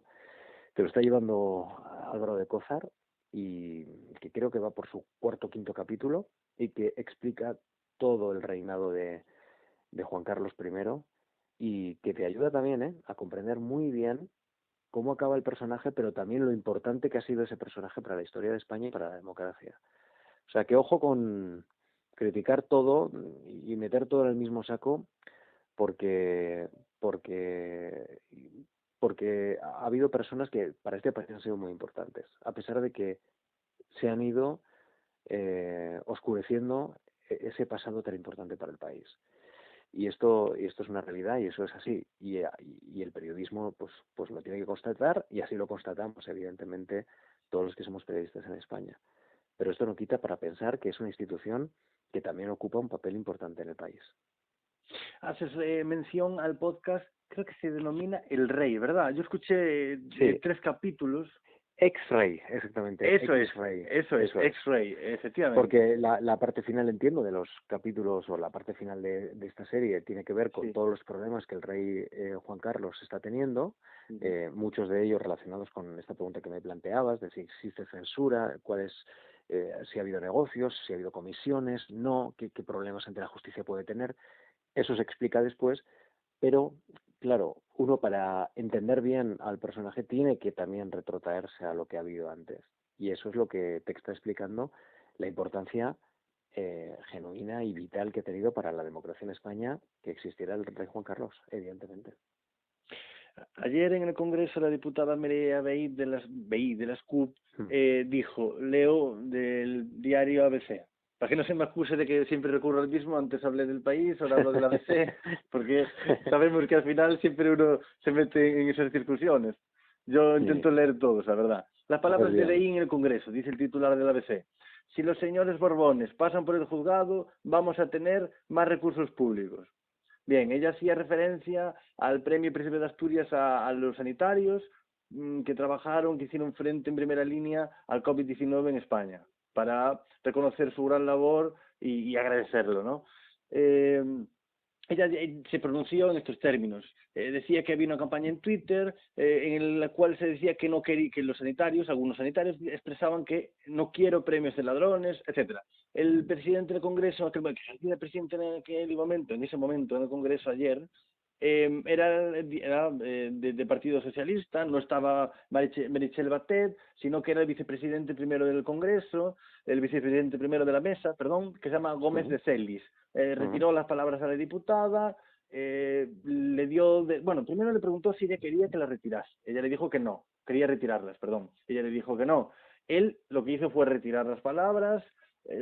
Speaker 3: que lo está llevando Álvaro de Cózar y que creo que va por su cuarto o quinto capítulo y que explica todo el reinado de Juan Carlos I y que te ayuda también a comprender muy bien cómo acaba el personaje, pero también lo importante que ha sido ese personaje para la historia de España y para la democracia. O sea, que ojo con criticar todo y meter todo en el mismo saco, porque ha habido personas que para este país han sido muy importantes, a pesar de que se han ido oscureciendo ese pasado tan importante para el país. Y esto es una realidad y eso es así. Y el periodismo pues lo tiene que constatar, y así lo constatamos, evidentemente, todos los que somos periodistas en España. Pero esto no quita para pensar que es una institución que también ocupa un papel importante en el país.
Speaker 2: Haces mención al podcast, creo que se denomina El Rey, ¿verdad? Yo escuché
Speaker 3: Sí.
Speaker 2: 3 capítulos.
Speaker 3: Ex-Rey, exactamente.
Speaker 2: Eso es,
Speaker 3: X-Ray.
Speaker 2: Ex-Rey, efectivamente.
Speaker 3: Porque la parte final, entiendo, de los capítulos, o la parte final de esta serie, tiene que ver con
Speaker 2: Sí.
Speaker 3: todos los problemas que el rey Juan Carlos está teniendo, muchos de ellos relacionados con esta pregunta que me planteabas, de si existe censura, si ha habido negocios, si ha habido comisiones, no, qué problemas ante la justicia puede tener. Eso se explica después, pero claro, uno para entender bien al personaje tiene que también retrotraerse a lo que ha habido antes. Y eso es lo que te está explicando la importancia genuina y vital que ha tenido para la democracia en España que existiera el rey Juan Carlos, evidentemente.
Speaker 2: Ayer en el Congreso la diputada Mireia Vehí de las CUP dijo, leo del diario ABC, para que no se me acuse de que siempre recurro al mismo, antes hablé del País, ahora hablo de la ABC, porque sabemos que al final siempre uno se mete en esas discusiones. Yo intento leer todos, la verdad. Las palabras de Leín en el Congreso, dice el titular del ABC. Si los señores Borbones pasan por el juzgado, vamos a tener más recursos públicos. Bien, ella hacía referencia al Premio Príncipe de Asturias a los sanitarios que trabajaron, que hicieron frente en primera línea al COVID-19 en España, para reconocer su gran labor y agradecerlo, ¿no? Ella se pronunció en estos términos. Decía que había una campaña en Twitter en la cual se decía que no quería, que los sanitarios, algunos sanitarios, expresaban que no quiero premios de ladrones, etcétera. El presidente del Congreso, que el presidente en ese momento en el Congreso ayer, era de Partido Socialista, no estaba Meritxell Batet, sino que era el vicepresidente primero del Congreso, el vicepresidente primero de la mesa, perdón, que se llama Gómez de Celis. Retiró las palabras a la diputada, le dio, bueno, primero le preguntó si ella quería que las retirase. Ella le dijo que no, quería retirarlas, perdón. Ella le dijo que no. Él lo que hizo fue retirar las palabras.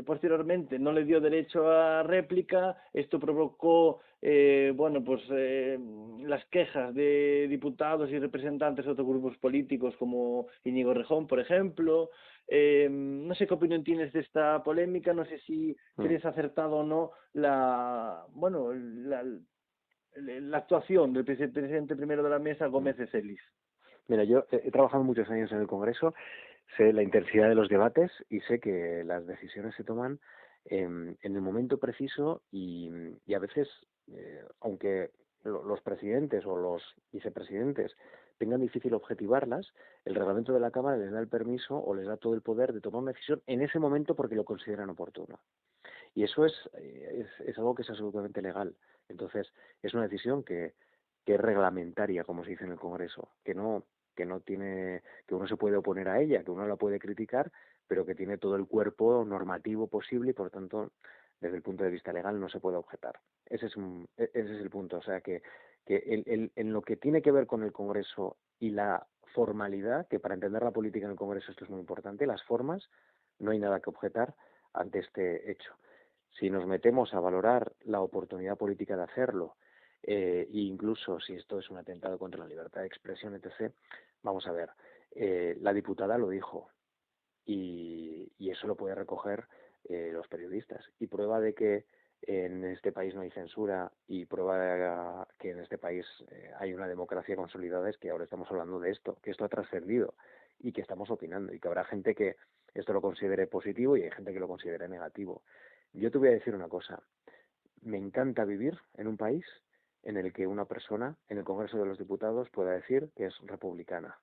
Speaker 2: Posteriormente no le dio derecho a réplica. Esto provocó las quejas de diputados y representantes de otros grupos políticos como Íñigo Rejón, por ejemplo. No sé qué opinión tienes de esta polémica, no sé si crees acertado o no la actuación del presidente primero de la mesa, Gómez de Celis.
Speaker 3: Mira, yo he trabajado muchos años en el Congreso, sé la intensidad de los debates y sé que las decisiones se toman en el momento preciso y a veces, aunque los presidentes o los vicepresidentes tengan difícil objetivarlas, el reglamento de la Cámara les da el permiso o les da todo el poder de tomar una decisión en ese momento porque lo consideran oportuno. Y eso es algo que es absolutamente legal. Entonces, es una decisión que es reglamentaria, como se dice en el Congreso, que uno se puede oponer a ella, que uno la puede criticar, pero que tiene todo el cuerpo normativo posible y, por tanto, desde el punto de vista legal no se puede objetar. Ese es el punto. O sea, que en lo que tiene que ver con el Congreso y la formalidad, que para entender la política en el Congreso esto es muy importante, las formas, no hay nada que objetar ante este hecho. Si nos metemos a valorar la oportunidad política de hacerlo, e incluso si esto es un atentado contra la libertad de expresión, etc., vamos a ver, la diputada lo dijo y eso lo puede recoger los periodistas. Y prueba de que en este país no hay censura y prueba de que en este país hay una democracia consolidada es que ahora estamos hablando de esto, que esto ha trascendido y que estamos opinando y que habrá gente que esto lo considere positivo y hay gente que lo considere negativo. Yo te voy a decir una cosa, me encanta vivir en un país en el que una persona en el Congreso de los Diputados pueda decir que es republicana.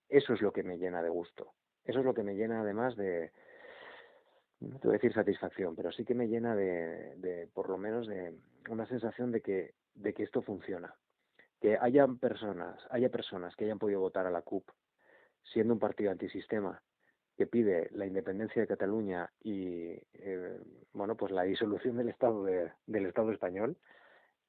Speaker 3: Eso es lo que me llena de gusto. Eso es lo que me llena además de, no te voy a decir satisfacción, pero sí que me llena de por lo menos de una sensación de que esto funciona. Que haya personas que hayan podido votar a la CUP siendo un partido antisistema que pide la independencia de Cataluña y pues la disolución del Estado español,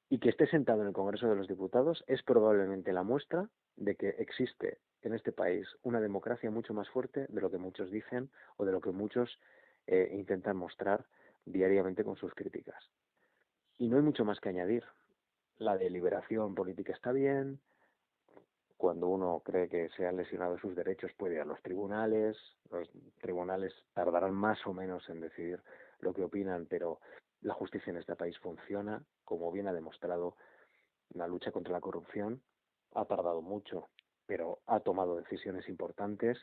Speaker 3: y que esté sentado en el Congreso de los Diputados es probablemente la muestra de que existe en este país una democracia mucho más fuerte de lo que muchos dicen o de lo que muchos intentan mostrar diariamente con sus críticas. Y no hay mucho más que añadir. La deliberación política está bien. Cuando uno cree que se han lesionado sus derechos puede ir a los tribunales tardarán más o menos en decidir lo que opinan, pero la justicia en este país funciona, como bien ha demostrado la lucha contra la corrupción. Ha tardado mucho, pero ha tomado decisiones importantes.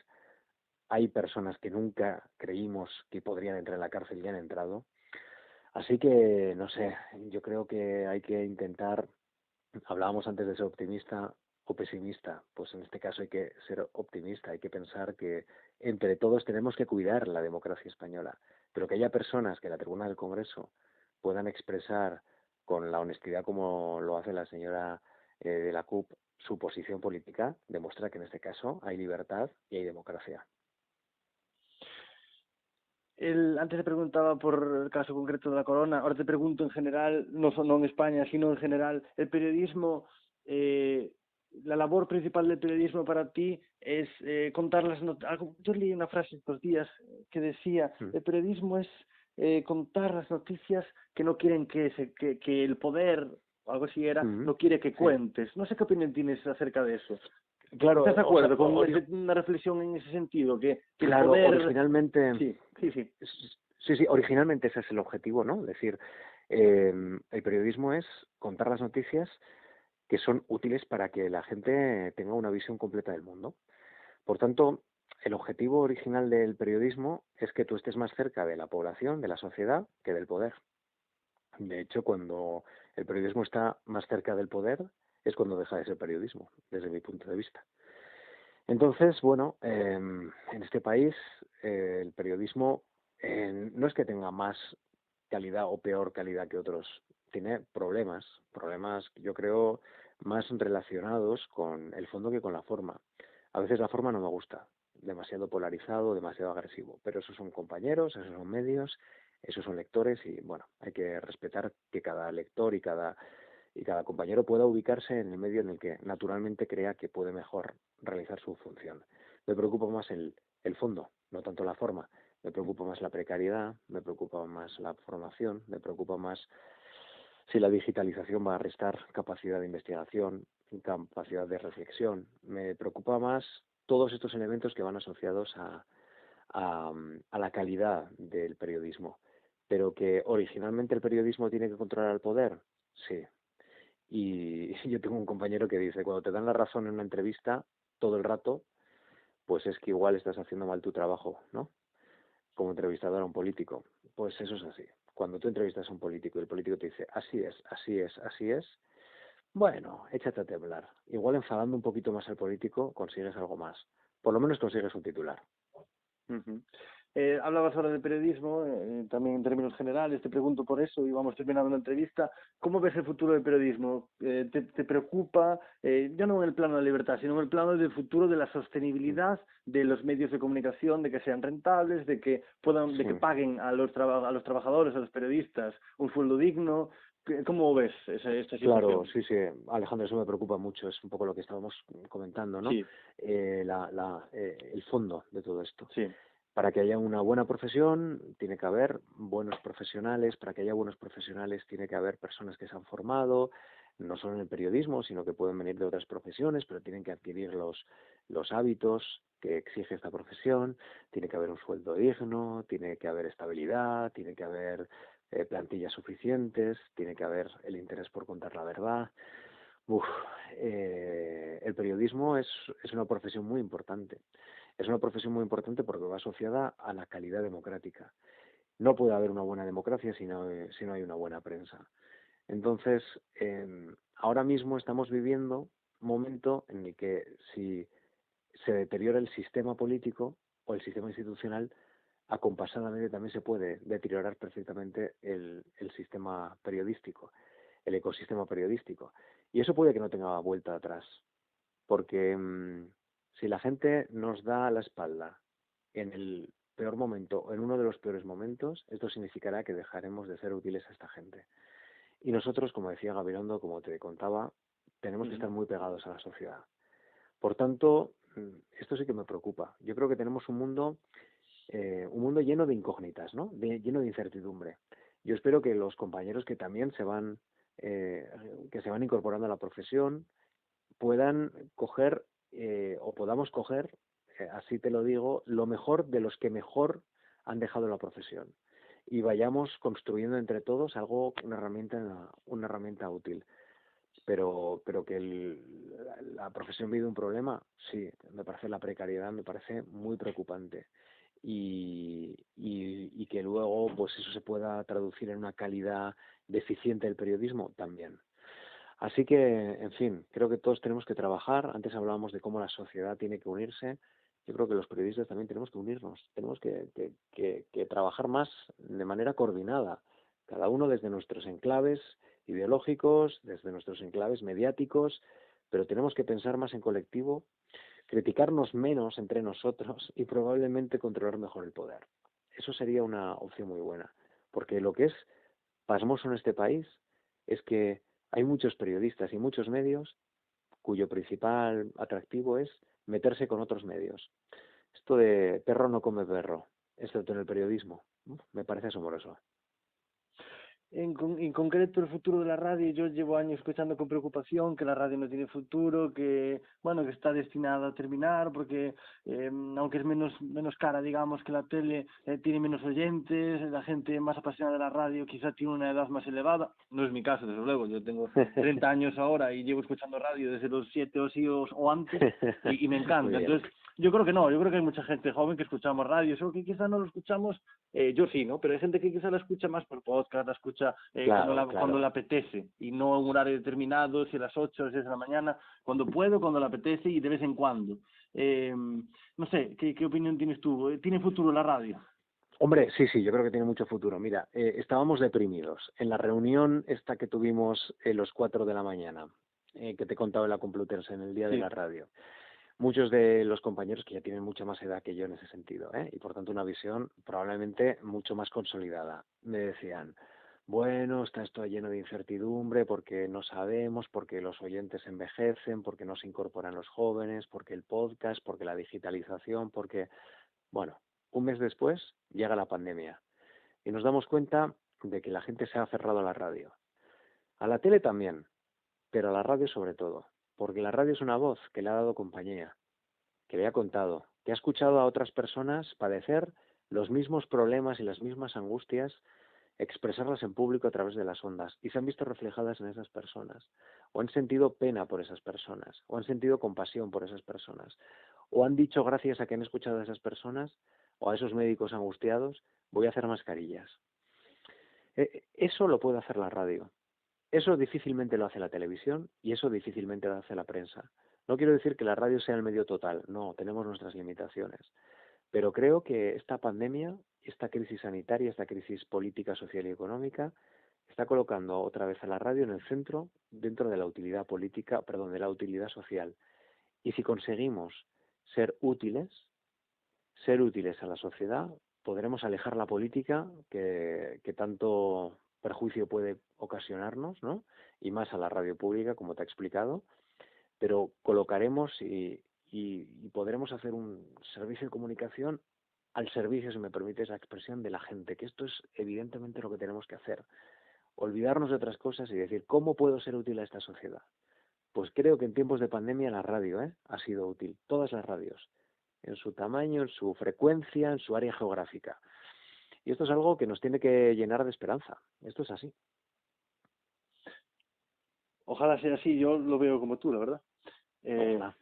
Speaker 3: Hay personas que nunca creímos que podrían entrar en la cárcel y han entrado. Así que, no sé, yo creo que hay que intentar, hablábamos antes de ser optimista o pesimista, pues en este caso hay que ser optimista, hay que pensar que entre todos tenemos que cuidar la democracia española, pero que haya personas que en la tribuna del Congreso puedan expresar con la honestidad como lo hace la señora de la CUP su posición política, demuestra que en este caso hay libertad y hay democracia.
Speaker 2: Antes te preguntaba por el caso concreto de la Corona, ahora te pregunto en general, no en España, sino en general, el periodismo, la labor principal del periodismo para ti es contar las noticias. Yo leí una frase estos días que decía, el periodismo es contar las noticias que no quieren que el poder, o algo así era, no quiere que cuentes. No sé qué opinión tienes acerca de eso.
Speaker 3: Claro,
Speaker 2: ¿Estás de acuerdo con
Speaker 3: o
Speaker 2: una reflexión en ese sentido? Que
Speaker 3: claro,
Speaker 2: el poder...
Speaker 3: originalmente,
Speaker 2: Sí.
Speaker 3: sí, originalmente ese es el objetivo, ¿no? Es decir, el periodismo es contar las noticias que son útiles para que la gente tenga una visión completa del mundo. Por tanto, el objetivo original del periodismo es que tú estés más cerca de la población, de la sociedad, que del poder. De hecho, cuando el periodismo está más cerca del poder, es cuando deja de ser periodismo, desde mi punto de vista. Entonces, bueno, en este país el periodismo no es que tenga más calidad o peor calidad que otros, tiene problemas yo creo más relacionados con el fondo que con la forma. A veces la forma no me gusta, demasiado polarizado, demasiado agresivo, pero esos son compañeros, esos son medios, esos son lectores y bueno, hay que respetar que cada lector y cada compañero pueda ubicarse en el medio en el que naturalmente crea que puede mejor realizar su función. Me preocupa más el fondo, no tanto la forma. Me preocupa más la precariedad, me preocupa más la formación, me preocupa más si la digitalización va a restar capacidad de investigación, capacidad de reflexión. Me preocupa más todos estos elementos que van asociados a la calidad del periodismo. Pero que originalmente el periodismo tiene que controlar el poder, sí. Y yo tengo un compañero que dice, cuando te dan la razón en una entrevista todo el rato, pues es que igual estás haciendo mal tu trabajo, ¿no? Como entrevistador a un político. Pues eso es así. Cuando tú entrevistas a un político y el político te dice, así es, así es, así es, bueno, échate a temblar. Igual enfadando un poquito más al político consigues algo más. Por lo menos consigues un titular.
Speaker 2: Hablabas ahora de periodismo, también en términos generales, te pregunto por eso y vamos terminando la entrevista. ¿Cómo ves el futuro del periodismo? ¿Te preocupa, ya no en el plano de la libertad, sino en el plano del futuro de la sostenibilidad de los medios de comunicación, de que sean rentables, de que puedan, de que paguen a los trabajadores, a los periodistas, un sueldo digno? ¿Cómo ves esta situación?
Speaker 3: Claro, sí, Alejandro, eso me preocupa mucho, es un poco lo que estábamos comentando, ¿no?
Speaker 2: Sí.
Speaker 3: El fondo de todo esto.
Speaker 2: Sí.
Speaker 3: Para que haya una buena profesión, tiene que haber buenos profesionales. Para que haya buenos profesionales, tiene que haber personas que se han formado, no solo en el periodismo, sino que pueden venir de otras profesiones, pero tienen que adquirir los hábitos que exige esta profesión. Tiene que haber un sueldo digno, tiene que haber estabilidad, tiene que haber plantillas suficientes, tiene que haber el interés por contar la verdad. El periodismo es una profesión muy importante. Es una profesión muy importante porque va asociada a la calidad democrática. No puede haber una buena democracia si no hay una buena prensa. Entonces, ahora mismo estamos viviendo un momento en el que si se deteriora el sistema político o el sistema institucional, acompasadamente también se puede deteriorar perfectamente el sistema periodístico, el ecosistema periodístico. Y eso puede que no tenga vuelta atrás, porque si la gente nos da la espalda en el peor momento o en uno de los peores momentos, esto significará que dejaremos de ser útiles a esta gente. Y nosotros, como decía Gabilondo, como te contaba, tenemos que estar muy pegados a la sociedad. Por tanto, esto sí que me preocupa. Yo creo que tenemos un mundo lleno de incógnitas, ¿no? Lleno de incertidumbre. Yo espero que los compañeros que también se van incorporando a la profesión puedan coger o podamos coger, así te lo digo, lo mejor de los que mejor han dejado la profesión y vayamos construyendo entre todos una herramienta útil. Pero que la profesión vive un problema, sí, me parece la precariedad, me parece muy preocupante. Y que luego pues eso se pueda traducir en una calidad deficiente del periodismo también. Así que, en fin, creo que todos tenemos que trabajar. Antes hablábamos de cómo la sociedad tiene que unirse. Yo creo que los periodistas también tenemos que unirnos. Tenemos que trabajar más de manera coordinada, cada uno desde nuestros enclaves ideológicos, desde nuestros enclaves mediáticos, pero tenemos que pensar más en colectivo, criticarnos menos entre nosotros y probablemente controlar mejor el poder. Eso sería una opción muy buena, porque lo que es pasmoso en este país es que hay muchos periodistas y muchos medios cuyo principal atractivo es meterse con otros medios. Esto de perro no come perro, excepto en el periodismo, me parece asombroso.
Speaker 2: En concreto, el futuro de la radio, yo llevo años escuchando con preocupación que la radio no tiene futuro, que bueno, que está destinada a terminar, porque aunque es menos cara, digamos, que la tele, tiene menos oyentes, la gente más apasionada de la radio quizá tiene una edad más elevada. No es mi caso, desde luego, yo tengo 30 años ahora y llevo escuchando radio desde los 7 o así o antes y me
Speaker 3: Muy
Speaker 2: encanta.
Speaker 3: bien.
Speaker 2: Entonces, yo creo que no, yo creo que hay mucha gente joven que escuchamos radio, solo que quizá no lo escuchamos, yo sí, ¿no? Pero hay gente que quizá la escucha más por podcast, la escucha
Speaker 3: Claro,
Speaker 2: cuando le apetece, y no en un horario determinado, si a las 8 o 6 de la mañana, cuando puedo, cuando le apetece y de vez en cuando. No sé, ¿qué opinión tienes tú? ¿Tiene futuro la radio?
Speaker 3: Hombre, sí, yo creo que tiene mucho futuro. Mira, estábamos deprimidos. En la reunión esta que tuvimos los 4 de la mañana, que te he contado en la Complutense, en el día de
Speaker 2: Sí.
Speaker 3: la radio, muchos de los compañeros que ya tienen mucha más edad que yo en ese sentido, y por tanto una visión probablemente mucho más consolidada, me decían, bueno, está esto lleno de incertidumbre porque no sabemos, porque los oyentes envejecen, porque no se incorporan los jóvenes, porque el podcast, porque la digitalización, porque... Bueno, un mes después llega la pandemia y nos damos cuenta de que la gente se ha aferrado a la radio. A la tele también, pero a la radio sobre todo, porque la radio es una voz que le ha dado compañía, que le ha contado, que ha escuchado a otras personas padecer los mismos problemas y las mismas angustias, expresarlas en público a través de las ondas, y se han visto reflejadas en esas personas, o han sentido pena por esas personas, o han sentido compasión por esas personas, o han dicho gracias a que han escuchado a esas personas, o a esos médicos angustiados, voy a hacer mascarillas. Eso lo puede hacer la radio. Eso difícilmente lo hace la televisión y eso difícilmente lo hace la prensa. No quiero decir que la radio sea el medio total, no, tenemos nuestras limitaciones. Pero creo que esta pandemia, esta crisis sanitaria, esta crisis política, social y económica, está colocando otra vez a la radio en el centro, dentro de la utilidad política, perdón, de la utilidad social. Y si conseguimos ser útiles a la sociedad, podremos alejar la política que tanto perjuicio puede ocasionarnos, ¿no? Y más a la radio pública, como te he explicado, pero colocaremos y podremos hacer un servicio de comunicación al servicio, si me permite esa expresión, de la gente, que esto es evidentemente lo que tenemos que hacer. Olvidarnos de otras cosas y decir, ¿cómo puedo ser útil a esta sociedad? Pues creo que en tiempos de pandemia la radio ha sido útil, todas las radios, en su tamaño, en su frecuencia, en su área geográfica. Y esto es algo que nos tiene que llenar de esperanza. Esto es así.
Speaker 2: Ojalá sea así, yo lo veo como tú, la verdad.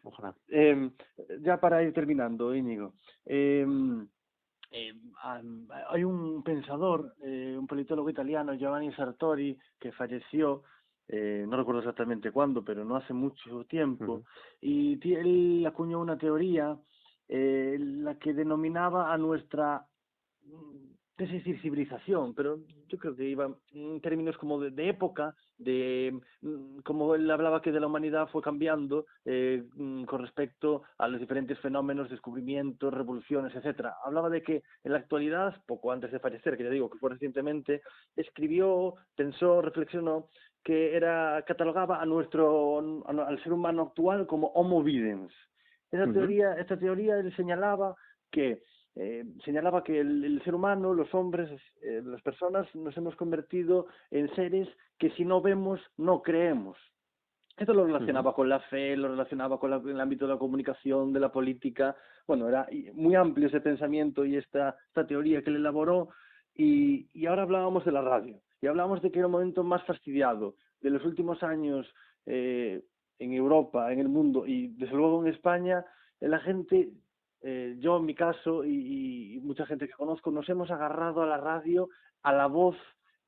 Speaker 3: Ojalá.
Speaker 2: Ya para ir terminando, Íñigo, hay un pensador, un politólogo italiano, Giovanni Sartori, que falleció, no recuerdo exactamente cuándo, pero no hace mucho tiempo, y él acuñó una teoría, la que denominaba a nuestra, no sé decir civilización, pero yo creo que iba en términos como de época, como él hablaba que de la humanidad fue cambiando con respecto a los diferentes fenómenos, descubrimientos, revoluciones, etcétera. Hablaba de que en la actualidad, poco antes de fallecer, que ya digo que fue recientemente, escribió, pensó, reflexionó que catalogaba al ser humano actual como Homo videns. Esta teoría él señalaba que el ser humano, los hombres, las personas, nos hemos convertido en seres que si no vemos, no creemos. Esto lo relacionaba con la fe, lo relacionaba con el ámbito de la comunicación, de la política. Bueno, era muy amplio ese pensamiento y esta teoría que él elaboró. Y ahora hablábamos de la radio. Y hablábamos de que era un momento más fastidiado. De los últimos años en Europa, en el mundo y desde luego en España, la gente... yo en mi caso y mucha gente que conozco nos hemos agarrado a la radio, a la voz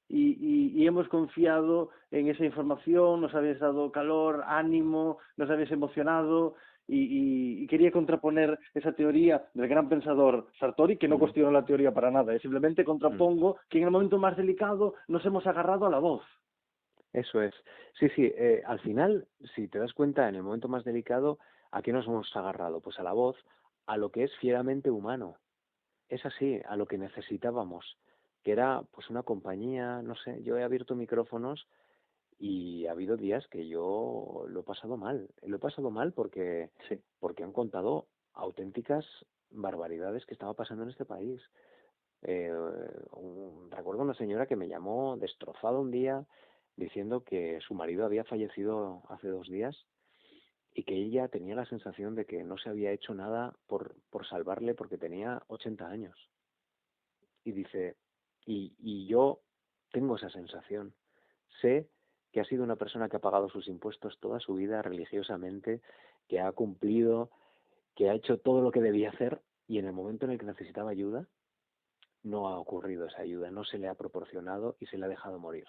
Speaker 2: y hemos confiado en esa información, nos habéis dado calor, ánimo, nos habéis emocionado y quería contraponer esa teoría del gran pensador Sartori, que no cuestiono la teoría para nada, simplemente contrapongo que en el momento más delicado nos hemos agarrado a la voz.
Speaker 3: Eso es. Sí, al final, si te das cuenta, en el momento más delicado, ¿a qué nos hemos agarrado? Pues a la voz, a lo que es fieramente humano. Es así, a lo que necesitábamos, que era pues una compañía, no sé, yo he abierto micrófonos y ha habido días que yo lo he pasado mal. Lo he pasado mal
Speaker 2: Sí.
Speaker 3: porque han contado auténticas barbaridades que estaba pasando en este país. Eh, Recuerdo una señora que me llamó destrozada un día diciendo que su marido había fallecido hace 2 días y que ella tenía la sensación de que no se había hecho nada por salvarle porque tenía 80 años. Y dice, y yo tengo esa sensación. Sé que ha sido una persona que ha pagado sus impuestos toda su vida religiosamente, que ha cumplido, que ha hecho todo lo que debía hacer y en el momento en el que necesitaba ayuda, no ha ocurrido esa ayuda, no se le ha proporcionado y se le ha dejado morir.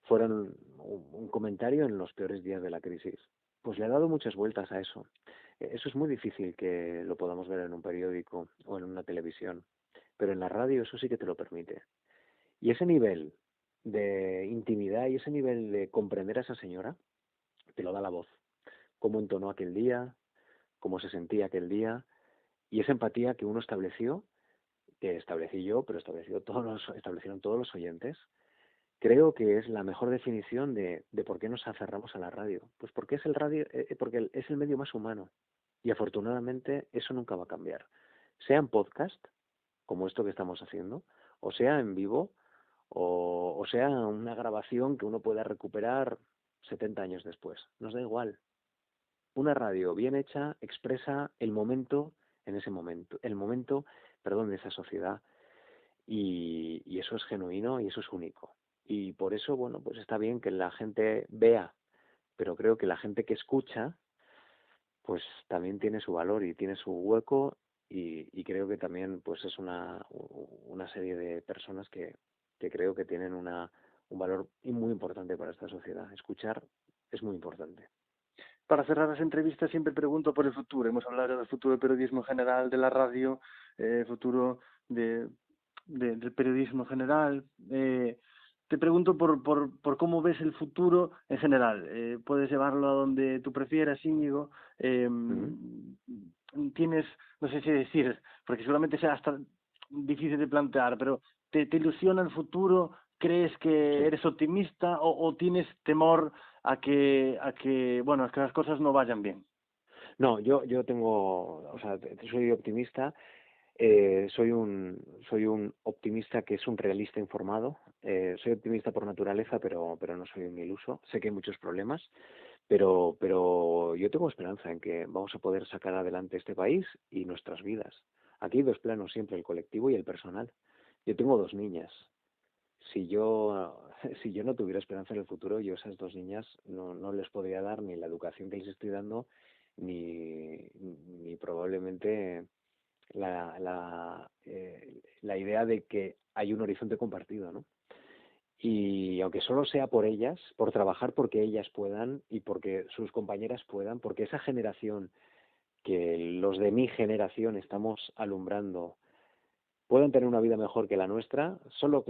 Speaker 3: Fueron un comentario en los peores días de la crisis. Pues le ha dado muchas vueltas a eso. Eso es muy difícil que lo podamos ver en un periódico o en una televisión, pero en la radio eso sí que te lo permite. Y ese nivel de intimidad y ese nivel de comprender a esa señora te lo da la voz. Cómo entonó aquel día, cómo se sentía aquel día y esa empatía que uno estableció, que establecí yo, pero establecieron todos los oyentes. Creo que es la mejor definición de por qué nos aferramos a la radio. Pues porque es el radio, porque es el medio más humano. Y afortunadamente eso nunca va a cambiar. Sea en podcast, como esto que estamos haciendo, o sea en vivo, o sea una grabación que uno pueda recuperar 70 años después. Nos da igual. Una radio bien hecha expresa el momento en ese momento, el momento, perdón, de esa sociedad y eso es genuino y eso es único. Y por eso, bueno, pues está bien que la gente vea, pero creo que la gente que escucha, pues también tiene su valor y tiene su hueco y creo que también pues es una serie de personas que creo que tienen un valor muy importante para esta sociedad. Escuchar es muy importante.
Speaker 2: Para cerrar las entrevistas siempre pregunto por el futuro. Hemos hablado del futuro del periodismo general, de la radio, futuro de, del periodismo general. Te pregunto por cómo ves el futuro en general. Puedes llevarlo a donde tú prefieras, Íñigo.
Speaker 3: Ujú.
Speaker 2: Tienes, no sé si decir, porque seguramente sea hasta difícil de plantear, pero ¿te ilusiona el futuro? ¿Crees que
Speaker 3: Sí.
Speaker 2: eres optimista o tienes temor bueno, a que las cosas no vayan bien?
Speaker 3: No, yo tengo, o sea, soy optimista. Soy un optimista que es un realista informado. Soy optimista por naturaleza, pero no soy un iluso. Sé que hay muchos problemas, pero yo tengo esperanza en que vamos a poder sacar adelante este país y nuestras vidas. Aquí hay dos planos siempre, el colectivo y el personal. Yo tengo 2 niñas. Si yo, si yo no tuviera esperanza en el futuro, yo a esas 2 niñas no les podría dar ni la educación que les estoy dando, ni probablemente la idea de que hay un horizonte compartido, ¿no? Y aunque solo sea por ellas, por trabajar porque ellas puedan y porque sus compañeras puedan, porque esa generación que los de mi generación estamos alumbrando puedan tener una vida mejor que la nuestra, solo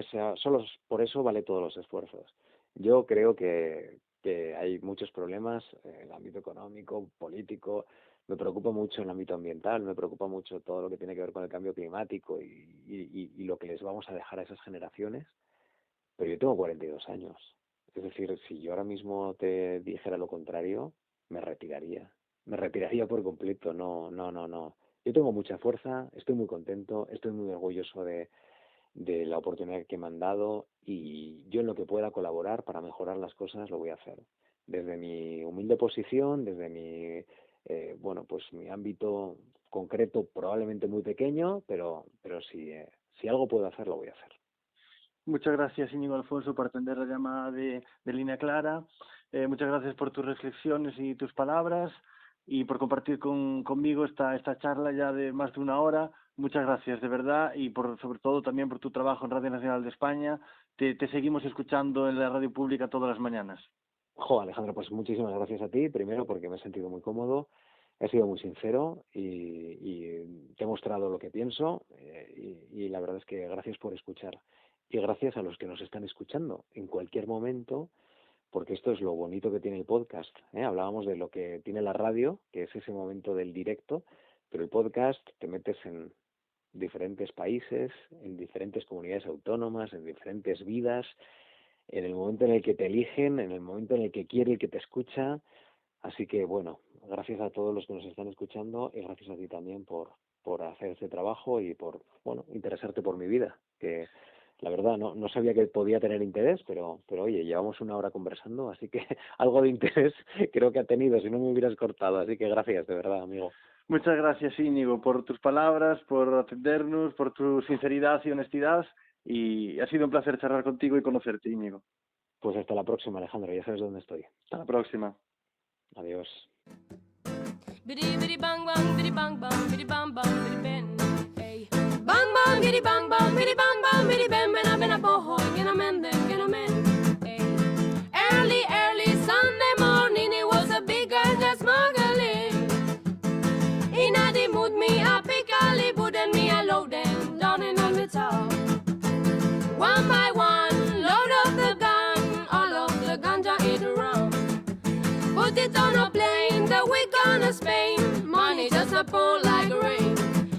Speaker 3: por eso vale todos los esfuerzos. Yo creo que hay muchos problemas en el ámbito económico, político, me preocupa mucho el ámbito ambiental, me preocupa mucho todo lo que tiene que ver con el cambio climático y lo que les vamos a dejar a esas generaciones, pero yo tengo 42 años. Es decir, si yo ahora mismo te dijera lo contrario, me retiraría. Me retiraría por completo. No, no, no, no. Yo tengo mucha fuerza, estoy muy contento, estoy muy orgulloso de la oportunidad que me han dado y yo en lo que pueda colaborar para mejorar las cosas lo voy a hacer. Desde mi humilde posición, desde bueno, pues mi ámbito concreto, probablemente muy pequeño, pero si algo puedo hacer, lo voy a hacer.
Speaker 2: Muchas gracias, Íñigo Alfonso, por atender la llamada de Línea Clara. Muchas gracias por tus reflexiones y tus palabras y por compartir conmigo esta charla ya de más de una hora. Muchas gracias, de verdad, y sobre todo también por tu trabajo en Radio Nacional de España. Te seguimos escuchando en la radio pública todas las mañanas.
Speaker 3: Jo, Alejandro, pues muchísimas gracias a ti, primero porque me he sentido muy cómodo, he sido muy sincero y te he mostrado lo que pienso y la verdad es que gracias por escuchar y gracias a los que nos están escuchando en cualquier momento, porque esto es lo bonito que tiene el podcast, ¿eh? Hablábamos de lo que tiene la radio, que es ese momento del directo, pero el podcast te metes en diferentes países, en diferentes comunidades autónomas, en diferentes vidas, en el momento en el que te eligen, en el momento en el que quiere, el que te escucha. Así que bueno, gracias a todos los que nos están escuchando y gracias a ti también por hacer este trabajo y por, bueno, interesarte por mi vida, que la verdad no sabía que podía tener interés, pero oye, llevamos 1 hora conversando, así que algo de interés creo que ha tenido, si no me hubieras cortado, así que gracias, de verdad, amigo.
Speaker 2: Muchas gracias, Íñigo, por tus palabras, por atendernos, por tu sinceridad y honestidad, y ha sido un placer charlar contigo y conocerte, Íñigo.
Speaker 3: Pues hasta la próxima, Alejandro, ya sabes dónde estoy.
Speaker 2: Hasta la próxima.
Speaker 3: Adiós.
Speaker 1: Biddy biddy bang bang, biddy bang bang, biddy bang bang, biddy ben. Hey. Bang bang, biddy bang bang, biddy bang bang, biddy ben. Ben a boho, get a men, get a men. Hey. Early Sunday morning, it was a big girl just smuggling. In a the mood, me a pick a libud and me a load them down in on the top. One by one, load up the gun, all of the ganja in the rum. Put it on a plane, the we gonna Spain. Money just a pour like rain.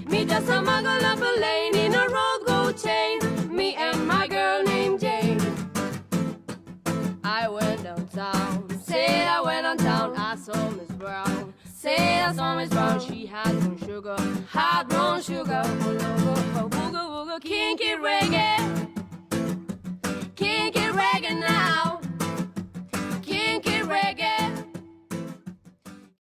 Speaker 1: Me just a muggle up a lane in a road gold chain. Me and my girl named Jane. I went downtown, said I went downtown. I saw Miss Brown, said I saw Miss Brown. She had some sugar, hot brown sugar. Wooga wooga, kinky reggae now.